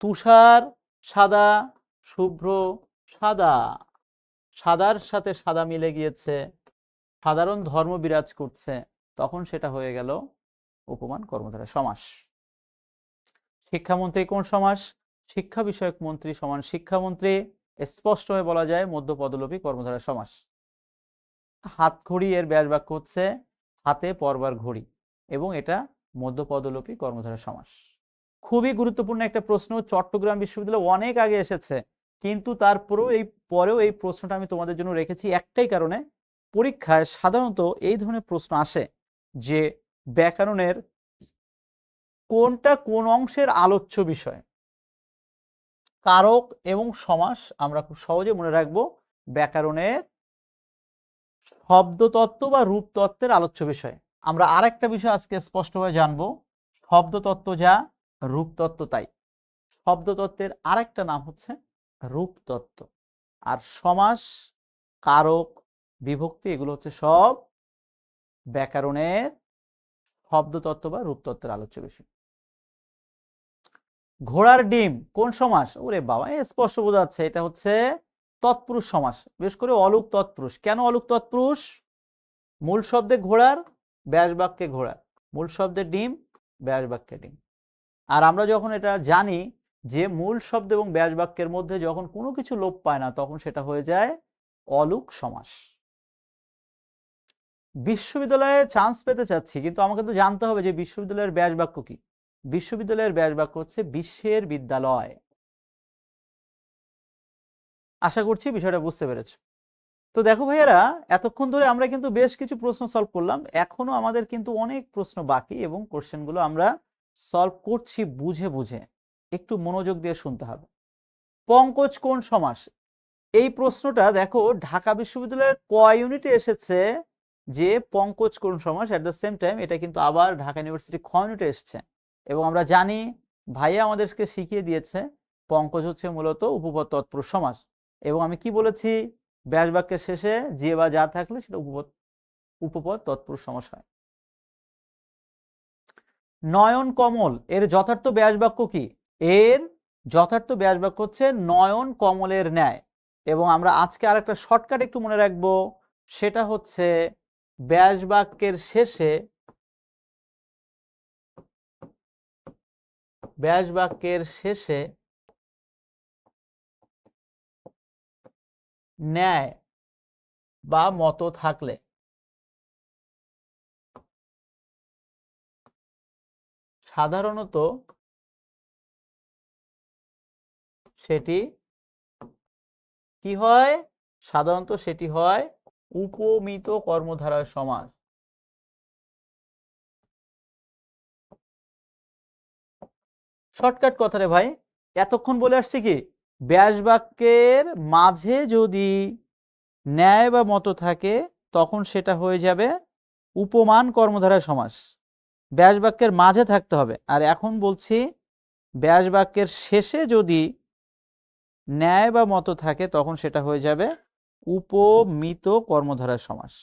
তুষার সাদা, শুভ্র সাদা, সাদার সাথে সাদা মিলে গিয়েছে, সাধারণ ধর্ম বিরাজ করছে, তখন সেটা হয়ে গেল উপমান কর্মধারয় সমাস। শিক্ষামন্ত্রী কোন সমাস? শিক্ষা বিষয়ক মন্ত্রী সমান শিক্ষামন্ত্রী, স্পষ্ট হয়ে বলা যায় মধ্যপদলোপী কর্মধারয় সমাস। হাত ঘড়ি, এর ব্যাস বাক্য হচ্ছে হাতে পরবার ঘড়ি, এবং এটা মধ্যপদলোপী কর্মধারয় সমাস। খুবই গুরুত্বপূর্ণ একটা প্রশ্ন, চট্টগ্রাম বিশ্ববিদ্যালয়ে অনেক আগে এসেছে, কিন্তু পরেও এই প্রশ্নটা আমি তোমাদের জন্য রেখেছি একটাই কারণে, পরীক্ষায় সাধারণত এই ধরনের প্রশ্ন আসে যে ব্যাকরণের কোনটা কোন অংশের আলোচ্য বিষয়। কারক এবং সমাস আমরা খুব সহজে মনে রাখবো ব্যাকরণের শব্দতত্ত্ব বা রূপতত্ত্বের আলোচ্য বিষয়। আমরা আরেকটা বিষয় আজকে স্পষ্টভাবে জানবো, শব্দতত্ত্ব যা রূপতত্ত্ব তাই। শব্দতত্ত্বের আরেকটা নাম হচ্ছে রূপতত্ত্ব। আর সমাস, কারক, বিভক্তি এগুলো হচ্ছে সব ব্যাকরণের শব্দতত্ত্ব বা রূপতত্ত্বের আলোচ্য বিষয়। ঘোড়ার ডিম কোন সমাস? ওরে বাবা, স্পষ্ট বোঝা যাচ্ছে এটা হচ্ছে তৎপুরুষ সমাস, বিশেষ করে অলুক তৎপুরুষ। কেন অলুক তৎপুরুষ? মূল শব্দে ঘোড়ার, ব্যাস বাক্যে ঘোড়ার, মূল শব্দে ডিম, ব্যাস বাক্যে ডিম। আর আমরা যখন এটা জানি যে মূল শব্দ এবং ব্যাস বাক্যের মধ্যে যখন কোনো কিছু লোপ পায় না, তখন সেটা হয়ে যায় অলুক সমাস। বিশ্ববিদ্যালয়ে চান্স পেতে চাচ্ছি, কিন্তু আমাকে তো জানতে হবে যে বিশ্ববিদ্যালয়ের ব্যাস বাক্য কি। বিশ্ববিদ্যালয়ের ব্যাস বাক্য হচ্ছে বিশ্বের বিদ্যালয়। আশা করছি বিষয়টা বুঝতে পেরেছো। তো দেখো ভাইয়েরা, এতক্ষণ ধরে আমরা কিন্তু বেশ কিছু প্রশ্ন সলভ করলাম। এখনো আমাদের কিন্তু অনেক প্রশ্ন বাকি এবং কোশ্চেনগুলো আমরা সলভ করছি বুঝে বুঝে। একটু মনোযোগ দিয়ে শুনতে হবে। পঙ্কজ কোন সমাস? এই প্রশ্নটা দেখো ঢাকা বিশ্ববিদ্যালয়ের ক ইউনিটে এসেছে যে পঙ্কজ কোন সমাস। অ্যাট দ্য সেম টাইম এটা কিন্তু আবার ঢাকা ইউনিভার্সিটি খ ইউনিটে এসছে, এবং আমরা জানি ভাইয়া আমাদেরকে শিখিয়ে দিয়েছে পঙ্কজ হচ্ছে মূলত উপপদ তৎপুরুষ সমাস। এবং আমি কি বলেছি, ব্যাস বাক্যের শেষে যে বা যা থাকলে সেটা উপপদ তৎপুরুষ সমাস হয়। নয়ন কমল এর যথার্থ ব্যাস বাক্য কি? এর যথার্থ ব্যাস বাক্য হচ্ছে নয়ন কমলের ন্যায়। এবং আমরা আজকে আরেকটা শর্টকাট একটু মনে রাখবো, সেটা হচ্ছে ব্যাস বাক্যের শেষে, ব্যাস বাক্যের শেষে ন্যায় বা মত থাকলে সাধারণত সেটি কি হয়? সাধারণত সেটি হয় উপমিত কর্মধারয় সমাস। শর্টকাট কথা রে ভাই, এতক্ষণ বলে আসছে কি, ব্যাস বাক্যের মাঝে যদি ন্যায় বা মত থাকে তখন সেটা হয়ে যাবে উপমান কর্মধারয় সমাস। ব্যাস বাক্যের মাঝে থাকতে হবে। আর এখন বলছি ব্যাস বাক্যের শেষে যদি ন্যায় বা মত থাকে তখন সেটা হয়ে যাবে উপমিত কর্মধারয় সমাস।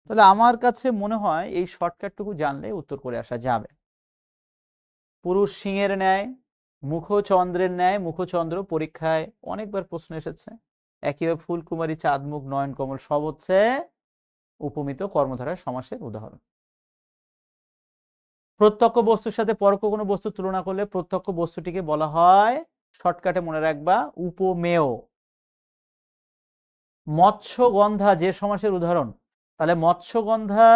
তাহলে আমার কাছে মনে হয় এই শর্টকাটটুকু জানলে উত্তর করে আসা যাবে। পুরুষ সিংহের ন্যায়, মুখচন্দ্রের ন্যায়, মুখচন্দ্র পরীক্ষায় অনেকবার প্রশ্ন এসেছে। একইভাবে ফুলকুমারী, চাঁদমুখ, নয়ন কমল সব হচ্ছে উপমিত কর্মধারয় সমাসের উদাহরণ। প্রত্যক্ষ বস্তুর সাথে পরোক্ষ কোনো বস্তু তুলনা করলে প্রত্যক্ষ বস্তুটিকে বলা হয়, শর্টকাটে মনে রাখবা, উপমেয়। মৎস্যগন্ধা যে সমাসের উদাহরণ। তাহলে মৎস্যগন্ধা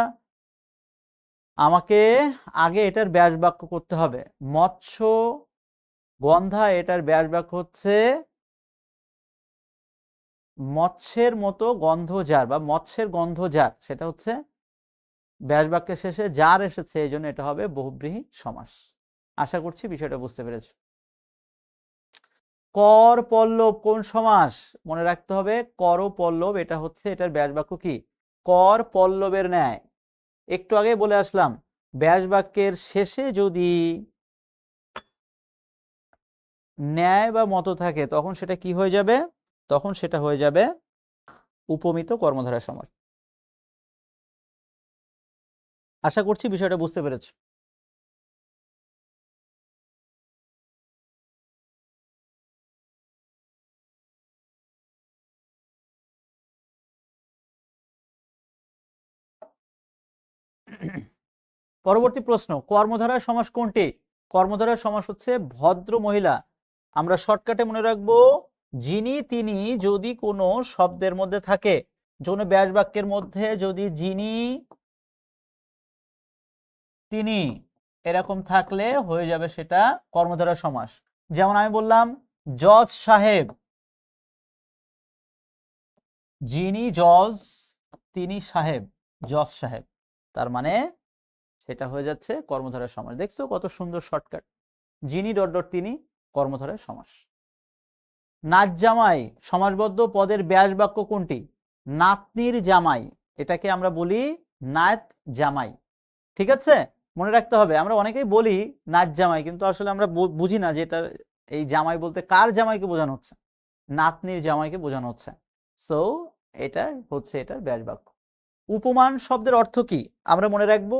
আমাকে আগে এটার ব্যাস বাক্য করতে হবে। মৎস্য গন্ধা এটার ব্যাস বাক্য হচ্ছে মৎস্যের মতো গন্ধ যার, বা মৎস্যের গন্ধ যার, সেটা হচ্ছে ব্যাস বাক্যের শেষে যার এসেছে, এই জন্য এটা হবে বহুব্রীহি সমাস। আশা করছি বিষয়টা বুঝতে পেরেছ। কর পল্লব কোন সমাস? মনে রাখতে হবে কর পল্লব এটা হচ্ছে, এটার ব্যাস বাক্য কি? কর পল্লবের ন্যায়। একটু আগে বলে আসলাম ব্যাস বাক্যের শেষে যদি ন্যায় বা মত থাকে তখন সেটা কি হয়ে যাবে? তখন সেটা হয়ে যাবে উপমিত কর্মধারয় সমাস। আশা করছি বিষয়টা বুঝতে পেরেছ। পরবর্তী প্রশ্ন, কর্মধারয় সমাস কোনটি? কর্মধারয় সমাস হচ্ছে ভদ্র মহিলা। আমরা শর্টকাটে মনে রাখবো যিনি, তিনি যদি কোনো শব্দের মধ্যে থাকে, যৌন ব্যাস বাক্যের মধ্যে যদি যিনি, তিনি এরকম থাকলে হয়ে যাবে সেটা কর্মধারয় সমাস। যেমন আমি বললাম জজ সাহেব, যিনি জজ, তিনি সাহেব, জজ সাহেব, তার মানে সেটা হয়ে যাচ্ছে কর্মধারয় সমাস। দেখছো কত সুন্দর শর্টকাট, যিনি ডট ডট তিনি কর্মধারয় সমাস। নাচ জামাই সমাসবদ্ধ পদের ব্যাস বাক্য কোনটি? নাতনির জামাই, এটাকে আমরা বলি নাত জামাই। ঠিক আছে, মনে রাখতে হবে। আমরা অনেকেই বলি নাচ জামাই, কিন্তু আসলে আমরা বুঝি না যে এটা এই জামাই বলতে কার জামাইকে বোঝানো হচ্ছে? নাতনির জামাইকে বোঝানো হচ্ছে। সো এটা হচ্ছে এটার ব্যাস বাক্য। উপমান শব্দের অর্থ কি আমরা মনে রাখবো।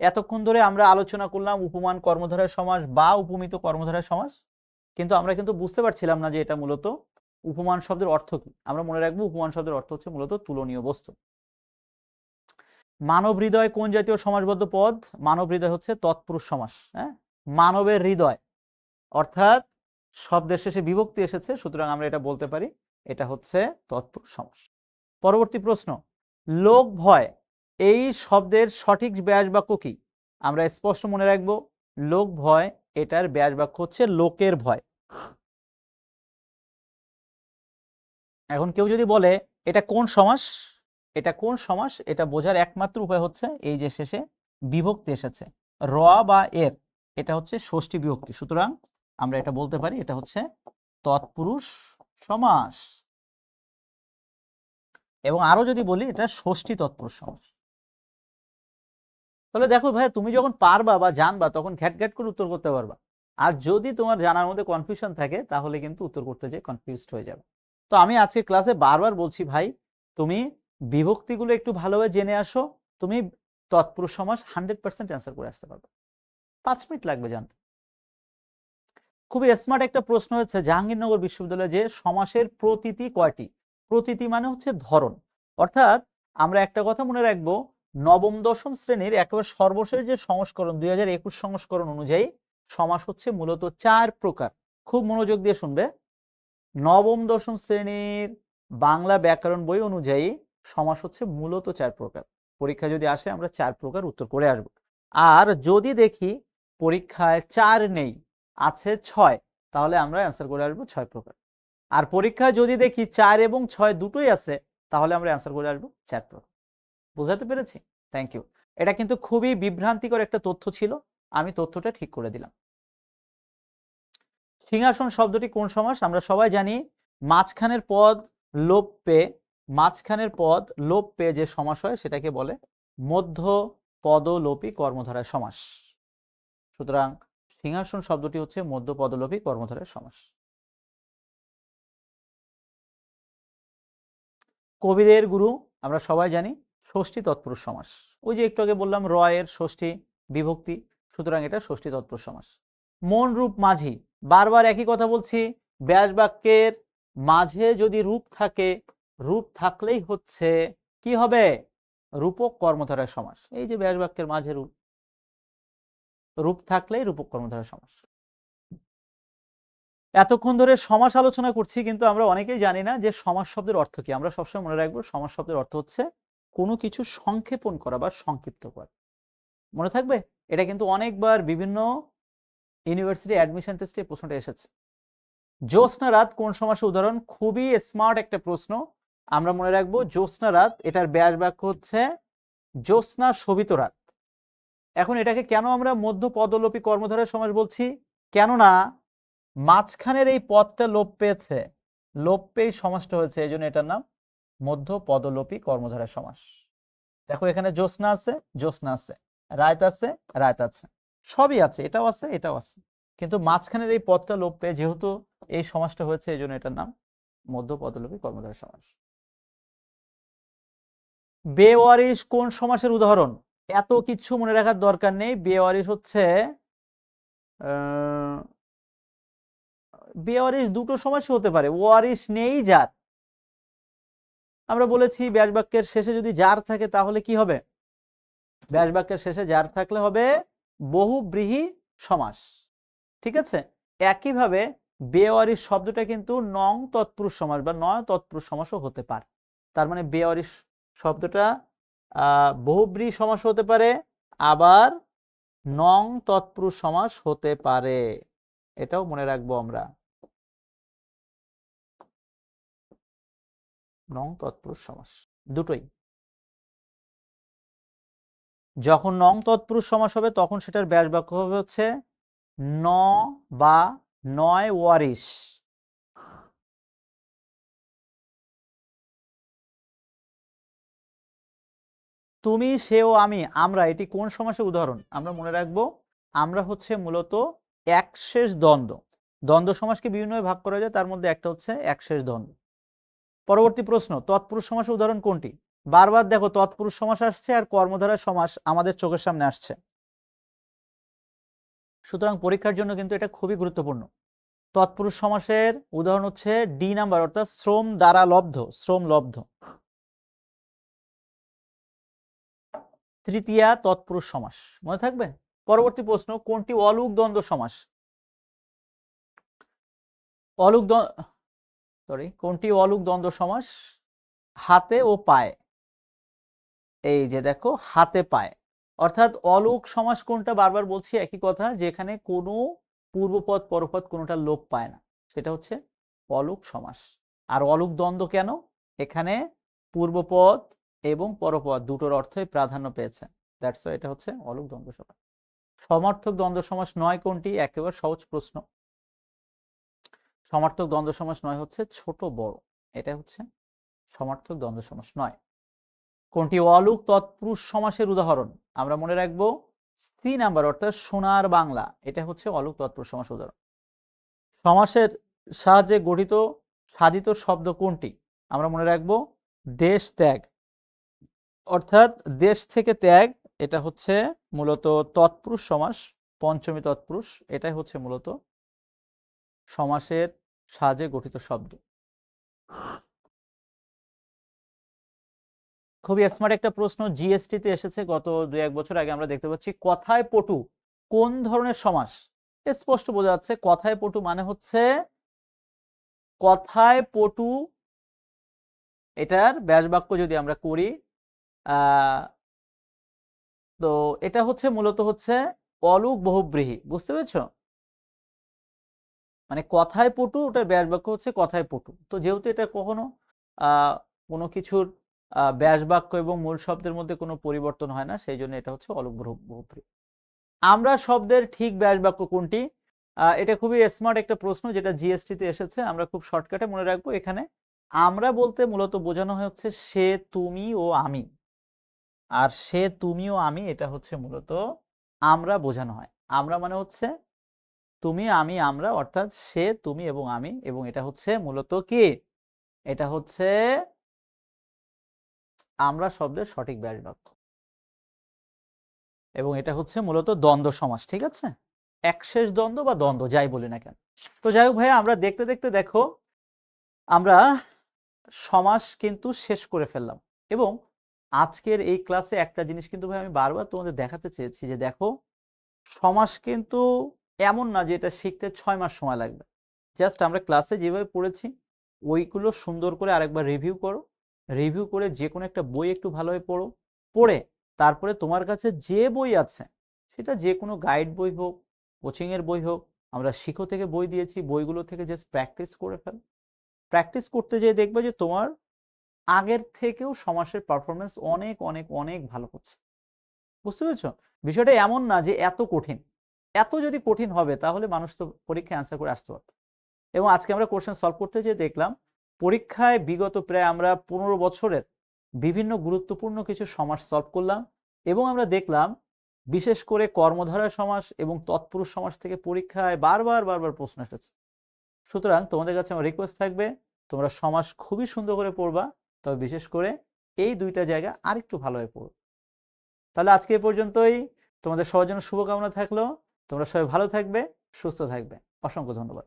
এতক্ষণ ধরে আমরা আলোচনা করলাম উপমান কর্মধারয় সমাস বা উপমিত কর্মধারয় সমাস, কিন্তু আমরা কিন্তু বুঝতে পারছিলাম না যে এটা মূলত উপমান শব্দের অর্থ কি। আমরা মনে রাখবো উপমান শব্দের অর্থ হচ্ছে মূলত তুলনীয় বস্তু। মানব হৃদয় কোন জাতীয় সমাসবদ্ধ পদ? মানব হৃদয় হচ্ছে তৎপুরুষ সমাস। হ্যাঁ, মানবের হৃদয় অর্থাৎ শব্দের শেষে বিভক্তি এসেছে, সুতরাং আমরা এটা বলতে পারি এটা হচ্ছে তৎপুরুষ সমাস। পরবর্তী প্রশ্ন, লোক ভয় এই শব্দের সঠিক ব্যাস বাক্য কি? আমরা স্পষ্ট মনে রাখবো লোক ভয় এটার ব্যাস বাক্য হচ্ছে লোকের ভয়। এখন কেউ যদি বলে এটা কোন সমাস, এটা কোন সমাস, এটা বোঝার একমাত্র উপায় হচ্ছে এই যে শেষে বিভক্তি এসেছে র বা এর, এটা হচ্ছে ষষ্ঠী বিভক্তি, সুতরাং আমরা এটা বলতে পারি এটা হচ্ছে তৎপুরুষ সমাস। এবং আরো যদি বলি এটা ষষ্ঠী তৎপুরুষ সমাস। তাহলে দেখো ভাই, তুমি যখন পারবা বা জানবা তখন ঘ্যাট ঘ্যাট করে উত্তর করতে পারবা। আর যদি তোমার জানার মধ্যে কনফিউশন থাকে তাহলে কিন্তু উত্তর করতে যেয়ে কনফিউজড হয়ে যাবে। তো আমি আজকে ক্লাসে বারবার বলছি ভাই, তুমি বিভক্তিগুলো একটু ভালোভাবে জেনে আসো, তুমি তৎপুরুষ সমাস 100% অ্যান্সার করে আসতে পারবে। 5 মিনিট লাগবে জানতে। খুবই স্মার্ট একটা প্রশ্ন হচ্ছে জাহাঙ্গীরনগর বিশ্ববিদ্যালয়ে যে সমাসের প্রতীতি কয়টি? প্রতীতি মানে হচ্ছে ধরন, অর্থাৎ আমরা একটা কথা মনে রাখবো, নবম দশম শ্রেণীর একেবারে সর্বশেষ যে সংস্করণ 2021 সংস্করণ অনুযায়ী সমাস হচ্ছে মূলত 4 প্রকার। খুব মনোযোগ দিয়ে শুনবে। নবম দশম শ্রেণীর বাংলা ব্যাকরণ বই অনুযায়ী সমাস হচ্ছে মূলত 4 প্রকার। পরীক্ষা যদি আসে আমরা 4 প্রকার উত্তর করে আসবো। আর যদি দেখি পরীক্ষায় 4 নেই, আছে 6, তাহলে আমরা অ্যান্সার করে আসবো 6 প্রকার। আর পরীক্ষায় যদি দেখি 4 এবং 6 দুটোই আছে, তাহলে আমরা অ্যান্সার করে আসবো 4 প্রকার। বোঝাতে পেরেছি? Thank you. এটা কিন্তু খুবই বিভ্রান্তিকর একটা তথ্য ছিল, আমি তথ্যটা ঠিক করে দিলাম। সিংহাসন শব্দটি কোন সমাস? আমরা সবাই জানি মাঝখানের পদ লোপ পেয়ে, মাঝখানের পদ লোপ পেয়ে যে সমাস হয় সেটাকে বলে মধ্য পদলোপী কর্মধারয় সমাস। সুতরাং সিংহাসন শব্দটি হচ্ছে মধ্য পদলোপী কর্মধারয় সমাস। কবিদের গুরু আমরা সবাই জানি ষষ্ঠী তৎপুরুষ সমাস। ওই যে একটু আগে বললাম র এর ষষ্ঠী বিভক্তি, সুতরাং এটা ষষ্ঠী তৎপুরুষ সমাস। মন রূপ মাঝি, বারবার একই কথা বলছি, ব্যাস বাক্যের মাঝে যদি রূপ থাকে, রূপ থাকলেই হচ্ছে কি হবে? রূপক কর্মধারয় সমাস। এই যে ব্যাস বাক্যের মাঝে রূপ, রূপ থাকলেই রূপক কর্মধারয় সমাস। এতক্ষণ ধরে সমাস আলোচনা করছি, কিন্তু আমরা অনেকেই জানি না যে সমাস শব্দের অর্থ কি। আমরা সবসময় মনে রাখবো সমাস শব্দের অর্থ হচ্ছে কোনো কিছু সংক্ষেপণ করা বা সংক্ষিপ্ত করা। মনে থাকবে? এটা কিন্তু অনেকবার বিভিন্ন ইউনিভার্সিটি অ্যাডমিশন টেস্টে প্রশ্নটা এসেছে। জ্যোৎস্না রাত কোন সমাসের উদাহরণ? খুবই স্মার্ট একটা প্রশ্ন। আমরা মনে রাখবো জ্যোৎস্না রাত এটার ব্যাস বাক্য হচ্ছে জ্যোৎস্না শোভিত রাত। এখন এটাকে কেন আমরা মধ্য পদলোপী কর্মধারয় সমাস বলছি? কেননা মাঝখানের এই পদটা লোপ পেয়েছে, লোপ পেয়ে সমাসটা হয়েছে, এই জন্য এটার নাম মধ্য পদলোপী কর্মধারয় সমাস। দেখো এখানে জ্যোৎস্না আছে, জ্যোৎস্না আছে, রাত আছে, রাত আছে, সবই আছে, এটাও আছে, এটাও আছে, কিন্তু মাঝখানের এই পদটা লোপ পেয়ে যেহেতু এই সমাসটা হয়েছে, এই জন্য এটার নাম মধ্য পদলোপী কর্মধারয় সমাস। বেওয়ারিশ কোন সমাসের উদাহরণ? এত কিছু মনে রাখার দরকার নেই। বেওয়ারিশ হচ্ছে বেওয়ারিশ দুটো সমাসই হতে পারে, ওয়ারিশ নেই যার। আমরা বলেছি ব্যাস বাক্যের শেষে যদি যার থাকে তাহলে কি হবে? ব্যাস বাক্যের শেষে যার থাকলে হবে বহুব্রীহি সমাস। ঠিক আছে, একইভাবে বেওয়ারিশ শব্দটা কিন্তু নং তৎপুরুষ সমাস বা নয় তৎপুরুষ সমাসও হতে পারে। তার মানে বেওয়ারিশ শব্দটা বহুব্রীহি সমাস হতে পারে, আবার নং তৎপুরুষ সমাস হতে পারে, এটাও মনে রাখবো আমরা। নং তৎপুরুষ সমাস দুটোই। যখন নং তৎপুরুষ সমাস হবে তখন সেটার ব্যাস বাক্য হবে হচ্ছে ন বা নয় ওয়ারিশ। তুমি, সেও, আমি, আমরা, এটি কোন সমাসের উদাহরণ? আমরা মনে রাখবো আমরা হচ্ছে মূলত একশেষ দ্বন্দ্ব। দ্বন্দ্ব সমাসকে বিভিন্নভাবে ভাগ করা যায়, তার মধ্যে একটা হচ্ছে একশেষ দ্বন্দ্ব। পরবর্তী প্রশ্ন, তৎপুরুষ সমাসের উদাহরণ কোনটি? বারবার দেখো তৎপুরুষ সমাস আসছে আর কর্মধারয় সমাস আমাদের চোখের সামনে আসছে, সুতরাং পরীক্ষার জন্য কিন্তু এটা খুবই গুরুত্বপূর্ণ। তৎপুরুষ সমাসের উদাহরণ হচ্ছে ডি নাম্বার, অর্থাৎ শ্রম দ্বারা লব্ধ, শ্রম লব্ধ। তৃতীয়া তৎপুরুষ সমাস, মনে থাকবে। পরবর্তী প্রশ্ন, কোনটি অলুক দ্বন্দ্ব সমাস? কোনটি অলুক দ্বন্দ্ব সমাস? হাতে ও পায়ে। এই যে দেখো হাতে পায়ে, অর্থাৎ অলুক সমাস কোনটা? বারবার বলছি একই কথা, যেখানে কোনো পূর্বপদ পরপদ কোনোটা লোপ পায় না, সেটা হচ্ছে অলুক সমাস। আর অলুক দ্বন্দ্ব কেন? এখানে পূর্বপদ এবং পরপদ দুটোর অর্থই প্রাধান্য পেয়েছে, দ্যাটস ওয়াই এটা হচ্ছে অলুক দ্বন্দ্ব সমাস। সমার্থক দ্বন্দ্ব সমাস নয় কোনটি? একেবারে সহজ প্রশ্ন। সমার্থক দ্বন্দ্ব সমাস নয় হচ্ছে ছোট বড়, এটা হচ্ছে সমার্থক দ্বন্দ্ব সমাস নয়। কোনটি অলুক তৎপুরুষ সমাসের উদাহরণ? আমরা মনে রাখবো সি নাম্বার, অর্থাৎ সোনার বাংলা, এটা হচ্ছে অলুক তৎপুরুষ সমাস উদাহরণ। সমাসের সাহায্যে গঠিত সাধিত শব্দ কোনটি? আমরা মনে রাখবো দেশ ত্যাগ, অর্থাৎ দেশ থেকে ত্যাগ, এটা হচ্ছে মূলত তৎপুরুষ সমাস, পঞ্চমী তৎপুরুষ, এটাই হচ্ছে মূলত সমাসের সাহায্যে গঠিত শব্দ। খুবই স্মার্ট একটা প্রশ্ন, জিএসটি তে এসেছে গত 2-1 বছর আগে। আমরা দেখতে পাচ্ছি কথায় পটু কোন ধরনের সমাস? স্পষ্ট বোঝা যাচ্ছে কথায় পটু মানে হচ্ছে কথায় পটু, এটার ব্যাস বাক্য যদি আমরা করি তো এটা হচ্ছে মূলত হচ্ছে অলুক বহুব্রীহি, বুঝতে পেরেছ? মানে কথায় পটু, ওটার ব্যাস বাক্য হচ্ছে কথায় পটু। তো যেহেতু এটা কখনো কোনো কিছুর ব্যাস বাক্য এবং মূল শব্দের মধ্যে কোনো পরিবর্তন হয় না, সেই জন্য এটা হচ্ছে অলুক বহুব্রীহি। আমরা শব্দের ঠিক ব্যাস বাক্য কোনটি? এটা খুবই স্মার্ট একটা প্রশ্ন, যেটা জিএসটি তে এসেছে। আমরা খুব শর্টকাটে মনে রাখবো, এখানে আমরা বলতে মূলত বোঝানো হচ্ছে সে, তুমি ও আমি। আর সে, তুমি ও আমি, এটা হচ্ছে মূলত আমরা বোঝানো হয়। আমরা মানে হচ্ছে তুমি, আমি, আমরা, অর্থাৎ সে, তুমি এবং আমি, এবং এটা হচ্ছে মূলত কি? এটা হচ্ছে আমরা শব্দের সঠিক ব্যাস বাক্য, এবং এটা হচ্ছে মূলত দ্বন্দ্ব সমাস, ঠিক আছে? একশেষ দ্বন্দ্ব বা দ্বন্দ্ব যাই বলি না কেন। তো যাই হোক ভাইয়া, আমরা দেখতে দেখতে দেখো আমরা সমাস কিন্তু শেষ করে ফেললাম, এবং আজকের এই ক্লাসে একটা জিনিস কিন্তু ভাই আমি বারবার তোমাদের দেখাতে চেয়েছি, যে দেখো সমাস কিন্তু এমন না যে এটা শিখতে 6 মাস সময় লাগবে। জাস্ট আমরা ক্লাসে যেভাবে পড়েছি ওইগুলো সুন্দর করে আরেকবার রিভিউ করো, রিভিউ করে যে কোনো একটা বই একটু ভালোভাবে পড়ো, পড়ে তারপরে তোমার কাছে যে বই আছে, সেটা যে কোনো গাইড বই হোক, কোচিংয়ের বই হোক, আমরা শিখো থেকে বই দিয়েছি, বইগুলো থেকে জাস্ট প্র্যাকটিস করে ফেলো। প্র্যাকটিস করতে যেয়ে দেখবে যে তোমার আগের থেকেও সমাসের পারফরমেন্স অনেক অনেক অনেক ভালো হচ্ছে, বুঝতে পেরেছো? বিষয়টা এমন না যে এত কঠিন, এত যদি কঠিন হবে তাহলে মানুষ তো পরীক্ষায় অ্যান্সার করে আসতে পারত। এবং আজকে আমরা কোশ্চেন সলভ করতে যেয়ে দেখলাম পরীক্ষায় বিগত প্রায় আমরা 15 বছরের বিভিন্ন গুরুত্বপূর্ণ কিছু সমাস সলভ করলাম, এবং আমরা দেখলাম বিশেষ করে কর্মধারয় সমাস এবং তৎপুরুষ সমাস থেকে পরীক্ষায় বারবার বারবার প্রশ্ন এসেছে। সুতরাং তোমাদের কাছে আমার রিকোয়েস্ট থাকবে, তোমরা সমাস খুবই সুন্দর করে পড়বা, তবে বিশেষ করে এই দুইটা জায়গা আরেকটু ভালোভাবে পড়ো। তাহলে আজকে এই পর্যন্তই, তোমাদের সবার জন্য শুভকামনা থাকলো। তোমরা সবাই ভালো থাকবে, সুস্থ থাকবে। অসংখ্য ধন্যবাদ।